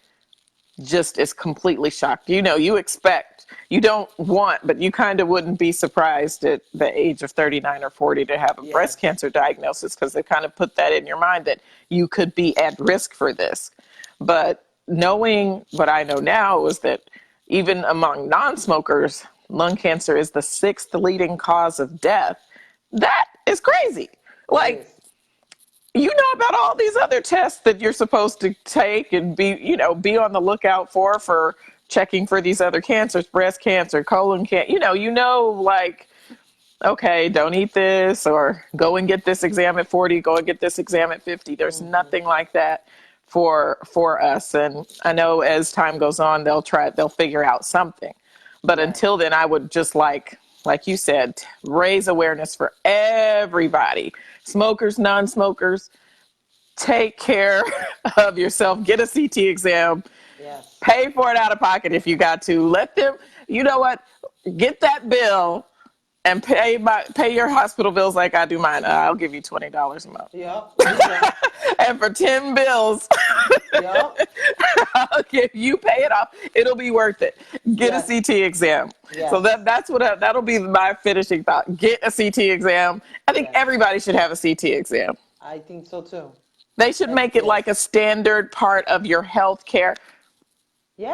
S2: just is completely shocked. You don't want, but you kind of wouldn't be surprised at the age of 39 or 40 to have a breast
S1: Yes.
S2: cancer diagnosis, because they kind of put that in your mind that you could be at risk for this. But knowing what I know now is that even among non-smokers, lung cancer is the 6th leading cause of death. That is crazy.
S1: It
S2: Like,
S1: is.
S2: about all these other tests that you're supposed to take and be on the lookout for checking for these other cancers, breast cancer, colon cancer, like, okay, don't eat this, or go and get this exam at 40, go and get this exam at 50. There's
S1: Hmm.
S2: nothing like that for us. And I know as time goes on, they'll figure out something. But until
S1: Yes.
S2: then, I would just like you said, raise awareness for everybody, smokers, non-smokers. Take care of yourself. Get a CT exam.
S1: Yes.
S2: Pay for it out of pocket if you got to. Let them, you know what, get that bill and pay your hospital bills like I do mine. I'll give you $20 a month.
S1: Yep. Okay.
S2: And for 10 bills,
S1: Yep.
S2: if you pay it off, it'll be worth it. Get a
S1: Yes.
S2: CT exam. So
S1: Yes.
S2: that'll be my finishing thought. Get a CT exam. I think
S1: Yes.
S2: everybody should have a CT exam.
S1: I think so too.
S2: They should
S1: That's
S2: make it
S1: good.
S2: like a standard part of your health care.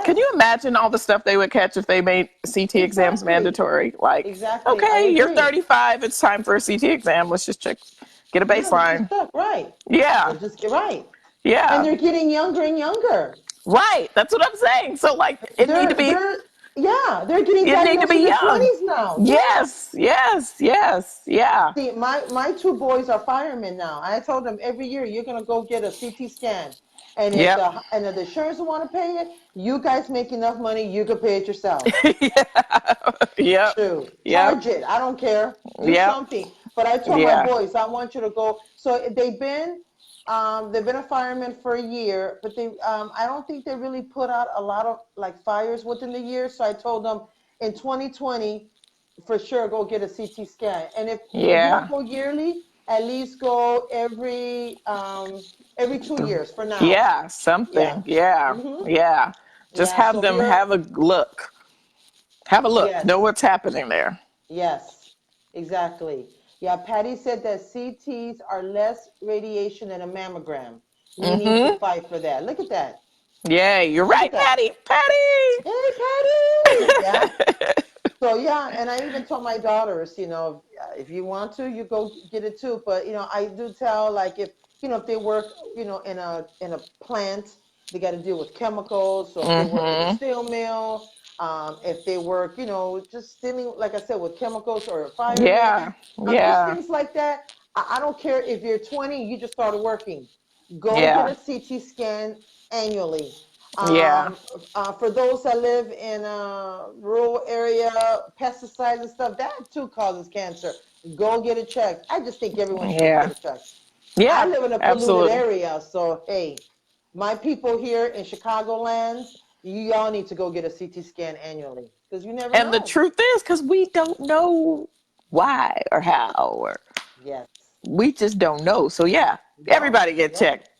S2: Can you
S1: Yes.
S2: imagine all the stuff they would catch if they made CT exams
S1: Exactly.
S2: mandatory? Like,
S1: Exactly. I
S2: okay, you're
S1: agree.
S2: 35, it's time for a CT exam. Let's just check, get a
S1: Yeah, let's just
S2: baseline.
S1: talk. Right.
S2: Yeah,
S1: Let's just get right. And
S2: yeah,
S1: they're getting younger and younger.
S2: right. That's what I'm saying. So, like,
S1: They're yeah, they're getting
S2: it need to
S1: diagnosed in
S2: be
S1: their
S2: young.
S1: 20s now. Yeah.
S2: Yes, yes, yes, yeah,
S1: See, my two boys are firemen now. I told them every year you're gonna go get a CT scan, and
S2: yep,
S1: if the insurance want to pay it, you guys make enough money, you could pay it yourself.
S2: yep,
S1: True.
S2: yep,
S1: Charge it. I don't care. Do
S2: yep,
S1: something. But I told my
S2: yeah,
S1: boys, I want you to go. So they've been a fireman for a year, but I don't think they really put out a lot of like fires within the year. So I told them in 2020, for sure, go get a CT scan. And if you don't
S2: yeah,
S1: go yearly, at least go every 2 years for now.
S2: yeah,
S1: Yeah.
S2: something, yeah,
S1: Hmm.
S2: yeah. Just
S1: Yeah.
S2: have
S1: So if
S2: them
S1: you're,
S2: have a look, know
S1: yes.
S2: what's happening there.
S1: Yes, exactly. Yeah, Patty said that CTs are less radiation than a mammogram. We need to
S2: Mm-hmm.
S1: fight for that. Look at that.
S2: Yeah, you're
S1: Look at
S2: right,
S1: that.
S2: Patty. Patty.
S1: Hey, Patty. Yeah. So yeah, and I even told my daughters, if you want to, you go get it too. But I do tell like if they work, in a plant, they got to deal with chemicals. So if they work in a
S2: Mm-hmm.
S1: steel mill, if they work, just dealing, like I said, with chemicals or firemen,
S2: Yeah,
S1: just
S2: yeah,
S1: things like that. I don't care if you're 20, you just started working. Go get
S2: yeah,
S1: a CT scan annually.
S2: yeah,
S1: For those that live in a rural area, pesticides and stuff, that too causes cancer. Go get it checked. I just think everyone should go get
S2: yeah,
S1: it checked. I
S2: yeah,
S1: live in a polluted
S2: absolutely.
S1: area, so hey, my people here in Chicagoland, y'all need to go get a CT scan annually because you never
S2: And the
S1: know.
S2: truth is, because we don't know why or how, or
S1: Yes.
S2: we just don't know. So yeah,
S1: Yep.
S2: everybody get
S1: Yep.
S2: checked.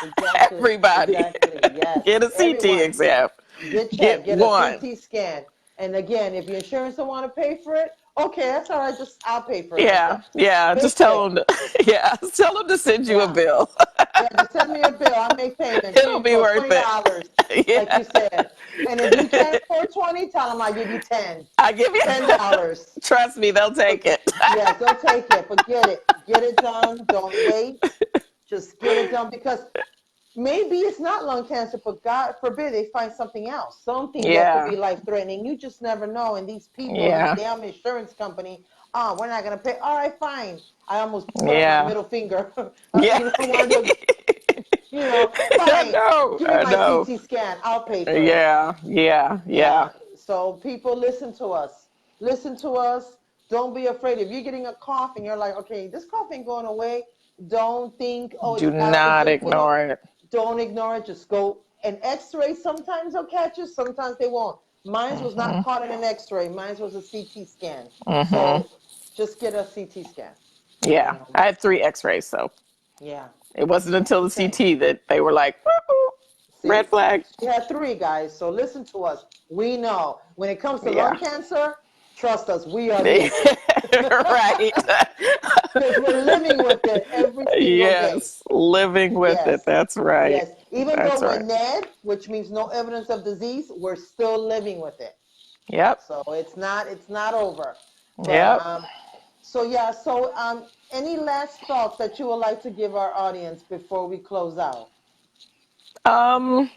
S1: Exactly.
S2: Everybody
S1: Exactly. Yes.
S2: get a CT
S1: Everyone.
S2: exam.
S1: Get checked,
S2: Get
S1: get a
S2: one.
S1: CT scan. And again, if your insurance don't want to pay for it, okay, that's all right. I'll pay for it. Okay.
S2: Yeah, yeah.
S1: Pay
S2: Just
S1: for
S2: tell
S1: it.
S2: them. Yeah, tell them to send you a
S1: Yeah.
S2: bill.
S1: Yeah, just send me a bill. I'll make payment. Here
S2: It'll
S1: you
S2: be
S1: go,
S2: worth it.
S1: $20, like
S2: Yeah,
S1: you said. And if you can't afford 20, tell them I'll give you 10.
S2: I give you.
S1: $10.
S2: Trust me, they'll take
S1: But
S2: it.
S1: yes, they'll take it, but get it. Get it done. Don't wait. Just get it done because maybe it's not lung cancer, but God forbid they find something else, something that could
S2: Yeah,
S1: be life threatening. You just never know. And these people and the
S2: yeah,
S1: damn insurance company, we're not going to pay. All right, fine. I almost put up my
S2: yeah,
S1: middle finger.
S2: yeah.
S1: One of those,
S2: I
S1: fine.
S2: know,
S1: Give me
S2: I
S1: my
S2: know.
S1: CT scan. I'll pay for it.
S2: Yeah, yeah, yeah.
S1: Yeah. So people, listen to us. Listen to us. Don't be afraid. If you're getting a cough and you're like, okay, this cough ain't going away, don't think, oh, it's
S2: Do not
S1: allergy.
S2: ignore it.
S1: Don't ignore it. Just go. An X-ray, sometimes they'll catch you, sometimes they won't. Mine was not
S2: Hmm.
S1: caught in an X-ray. Mine was a CT scan.
S2: Hmm.
S1: So just get a CT scan.
S2: Yeah,
S1: And
S2: I had 3 X-rays, so
S1: yeah,
S2: it wasn't until the
S1: same.
S2: CT that they were like, "Woo-hoo, red
S1: See,
S2: flag."
S1: she had three guys. So listen to us. We know when it comes to lung
S2: Yeah.
S1: cancer, trust us. We are you
S2: Right.
S1: because we're living with it every single day.
S2: Yes, living with it.
S1: Yes.
S2: That's right.
S1: Yes. Even though
S2: That's
S1: we're
S2: right.
S1: NED, which means no evidence of disease, we're still living with it.
S2: Yep.
S1: So it's not over. But
S2: Yep.
S1: so yeah, so any last thoughts that you would like to give our audience before we close out?
S2: Um,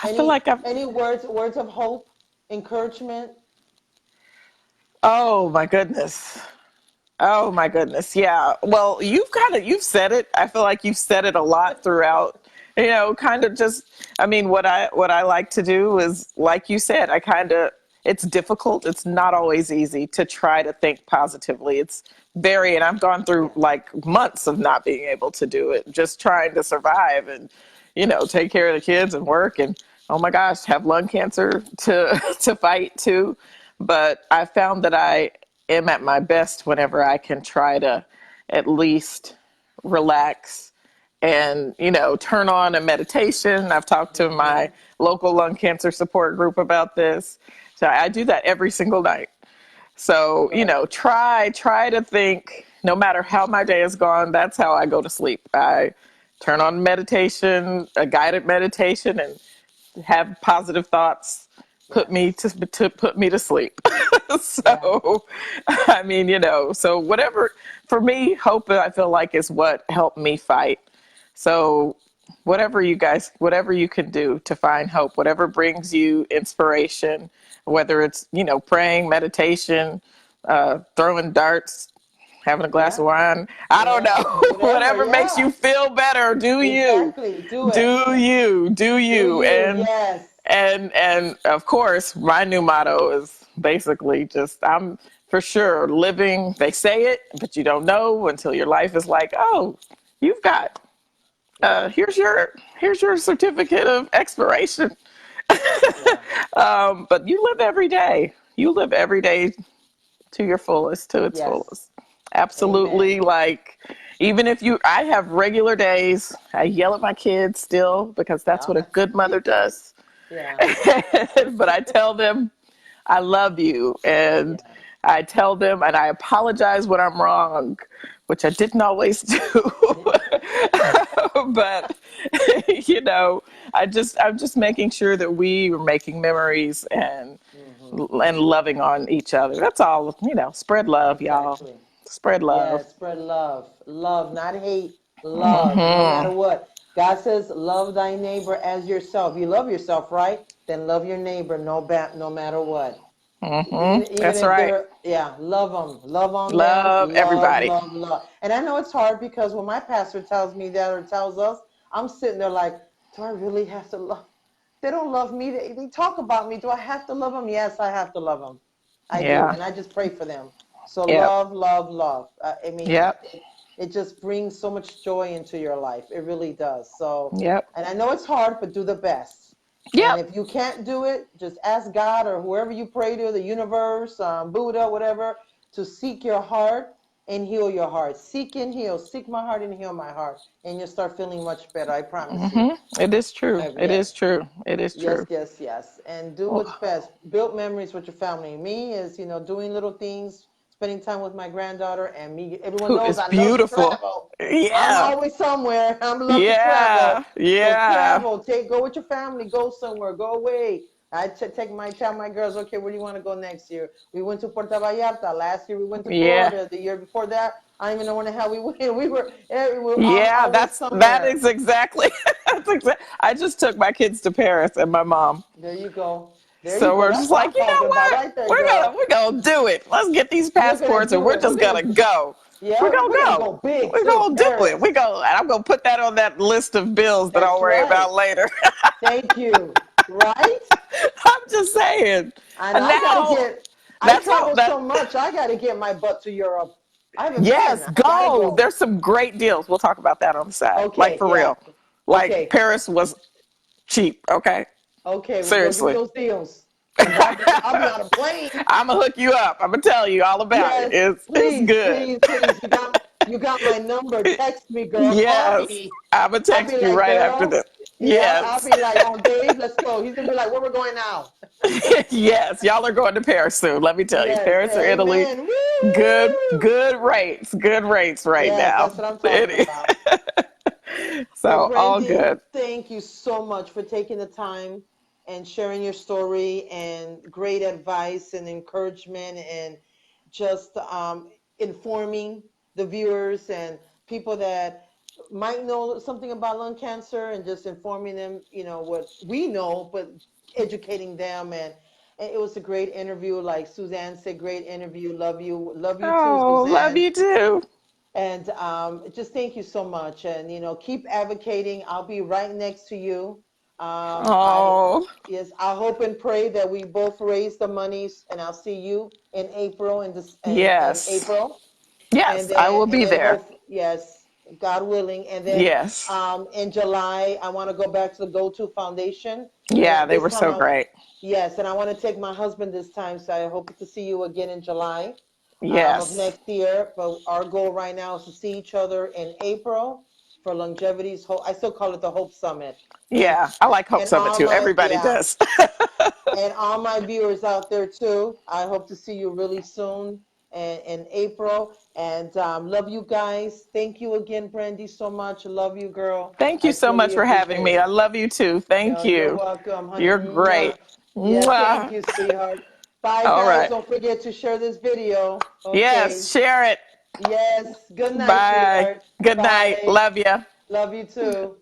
S2: I feel
S1: Any
S2: like I've.
S1: any words of hope, encouragement?
S2: Oh my goodness. Oh my goodness. Yeah. Well, you've said it. I feel like you've said it a lot throughout. Kind of just I mean what I like to do is like you said, it's difficult. It's not always easy to try to think positively. It's very and I've gone through
S1: Yeah.
S2: like months of not being able to do it, just trying to survive and take care of the kids and work and oh my gosh, have lung cancer to to fight too. But I found that am at my best whenever I can try to at least relax and, turn on a meditation. I've talked to my local lung cancer support group about this. So I do that every single night. So,
S1: Right.
S2: try to think, no matter how my day has gone, that's how I go to sleep. I turn on meditation, a guided meditation, and have positive thoughts put me
S1: Yes.
S2: to put me to sleep.
S1: Yeah.
S2: So I mean, so whatever, for me, hope, I feel like, is what helped me fight. So whatever you can do to find hope, whatever brings you inspiration, whether it's, praying, meditation, throwing darts, having a glass
S1: Yeah.
S2: of wine, I don't
S1: Yeah.
S2: know.
S1: Whatever.
S2: Whatever makes
S1: Yeah.
S2: you feel better, do you.
S1: Exactly. Do it.
S2: Do you. Do
S1: Do
S2: you.
S1: you? Yes.
S2: And of course, my new motto is basically just, I'm for sure living. They say it, but you don't know until your life is like, oh, you've got,
S1: Yeah.
S2: here's your certificate of expiration.
S1: Yeah.
S2: But you live every day. You live every day to your fullest, to its
S1: Yes.
S2: fullest. Absolutely.
S1: Amen.
S2: Like, even if I have regular days, I yell at my kids still because that's
S1: Yeah.
S2: what a good mother does.
S1: Yeah.
S2: But I tell them I love you, and
S1: Yeah.
S2: I tell them, and I apologize when I'm wrong, which I didn't always do. But I'm just making sure that we were making memories
S1: Hmm.
S2: and loving on each other. That's all. Spread love, y'all.
S1: Exactly.
S2: Spread love.
S1: Yeah. Spread love. Love, not hate. Love, no matter
S2: Hmm.
S1: what. God says, love thy neighbor as yourself. You love yourself, right? Then love your neighbor no matter what.
S2: Hmm.
S1: Even
S2: That's
S1: if
S2: right.
S1: they're, yeah, love them, love on them,
S2: Love
S1: love,
S2: everybody.
S1: love, love. And I know it's hard because when my pastor tells me that or tells us, I'm sitting there like, do I really have to love? They don't love me. They talk about me. Do I have to love them? Yes, I have to love them. I do,
S2: Yeah.
S1: and I just pray for them. So
S2: Yep.
S1: love, love, love. I mean,
S2: Yep.
S1: it just brings so much joy into your life. It really does. So,
S2: Yep.
S1: and I know it's hard, but do the best. And
S2: Yep.
S1: if you can't do it, just ask God or whoever you pray to, the universe, Buddha, whatever, to seek your heart and heal your heart. Seek and heal. Seek my heart and heal my heart. And you'll start feeling much better. I promise you.
S2: Hmm. It is true. It is
S1: Yes.
S2: true. It is
S1: Yes,
S2: true.
S1: yes, yes. And do what's
S2: Oh,
S1: best. Build memories with your family. Me is, doing little things, spending time with my granddaughter, and me. Everyone
S2: who
S1: knows
S2: is
S1: I love to
S2: beautiful.
S1: travel. I'm
S2: Yeah.
S1: always somewhere. I love to
S2: Yeah.
S1: travel. So
S2: Yeah.
S1: travel. Go with your family. Go somewhere. Go away. Tell my girls, okay, where do you want to go next year? We went to Puerto Vallarta. Last year we went to
S2: Yeah.
S1: Florida. The year before that, I don't even know when the hell we went. We were
S2: Yeah.
S1: always
S2: That
S1: somewhere.
S2: is exactly. I just took my kids to Paris and my mom.
S1: There you go. There you
S2: So
S1: go.
S2: we're
S1: That's
S2: just
S1: what
S2: like,
S1: I'm talking about right there, girl.
S2: we're gonna do it. Let's get these
S1: We're gonna
S2: passports and
S1: do
S2: we're
S1: it.
S2: just gonna go. We're
S1: Yeah,
S2: gonna
S1: we're gonna
S2: go.
S1: go big
S2: We're
S1: too.
S2: gonna do it.
S1: Paris.
S2: And I'm gonna put that on that list of bills that
S1: That's
S2: I'll worry
S1: right.
S2: about later.
S1: Thank you. Right?
S2: I'm just saying.
S1: And
S2: And
S1: I gotta
S2: now
S1: get. I
S2: that's how
S1: travel
S2: that
S1: so much. I gotta get my butt to Europe. I haven't been.
S2: yes,
S1: I gotta
S2: go.
S1: go.
S2: There's some great deals. We'll talk about that on the side. Like
S1: Okay.
S2: for
S1: Yeah.
S2: real. Like
S1: Okay.
S2: Paris was cheap, okay?
S1: Okay. We're gonna give me
S2: Seriously.
S1: those deals because I'll be on a plane.
S2: I'm gonna hook you up. I'm gonna tell you all about it.
S1: Yes.
S2: It's
S1: Please.
S2: good.
S1: Please. Please. You got my number. Text me, girl. Call
S2: Yes.
S1: me.
S2: I'm gonna
S1: I'll be
S2: text you
S1: like,
S2: right after
S1: girl.
S2: this.
S1: Yeah. I'll
S2: Yes.
S1: be like, oh, Dave, let's go. He's gonna be like, where we're going now?
S2: Yes. Y'all are going to Paris soon. Let me tell you.
S1: Yes,
S2: Paris or Italy.
S1: amen. Woo!
S2: Good rates right
S1: Yes,
S2: now.
S1: that's what I'm talking about. Well,
S2: So all
S1: Brandi,
S2: good.
S1: thank you so much for taking the time and sharing your story and great advice and encouragement and just informing the viewers and people that might know something about lung cancer and just informing them, what we know, but educating them. And it was a great interview. Like Suzanne said, great interview. Love you too,
S2: Oh, love
S1: Suzanne.
S2: you too.
S1: And just thank you so much. And keep advocating. I'll be right next to you. I
S2: Oh,
S1: Yes, I hope and pray that we both raise the monies, and I'll see you in April in this in
S2: yes.
S1: April, and
S2: Yes, I
S1: then
S2: will be there.
S1: hope, yes, God willing, and then
S2: Yes.
S1: in July I want to go back to the Go To Foundation,
S2: Yeah,
S1: and
S2: they
S1: this
S2: were
S1: time
S2: so great.
S1: yes, and I want to take my husband this time, so I hope to see you again in July. of
S2: Yes.
S1: next year. But our goal right now is to see each other in April for Longevity's Hope. I still call it the Hope Summit. And
S2: Yeah. I like Hope
S1: and
S2: Summit
S1: all
S2: too.
S1: my
S2: Everybody
S1: yeah,
S2: does.
S1: and all my viewers out there too. I hope to see you really soon in April. And love you guys. Thank you again, Brandi, so much. Love you, girl.
S2: Thank
S1: I
S2: you so much
S1: truly
S2: for having
S1: appreciate
S2: me. I
S1: it.
S2: love you too. Thank
S1: You're
S2: you.
S1: welcome, honey.
S2: You're great.
S1: Mwah. Yeah, thank
S2: Mwah.
S1: you, sweetheart. Bye,
S2: All
S1: guys.
S2: right.
S1: Don't forget to share this video.
S2: Yes.
S1: Okay.
S2: Share it.
S1: Yes. Good night,
S2: Bye.
S1: sweetheart.
S2: Good night.
S1: Bye.
S2: Love you.
S1: Love you too.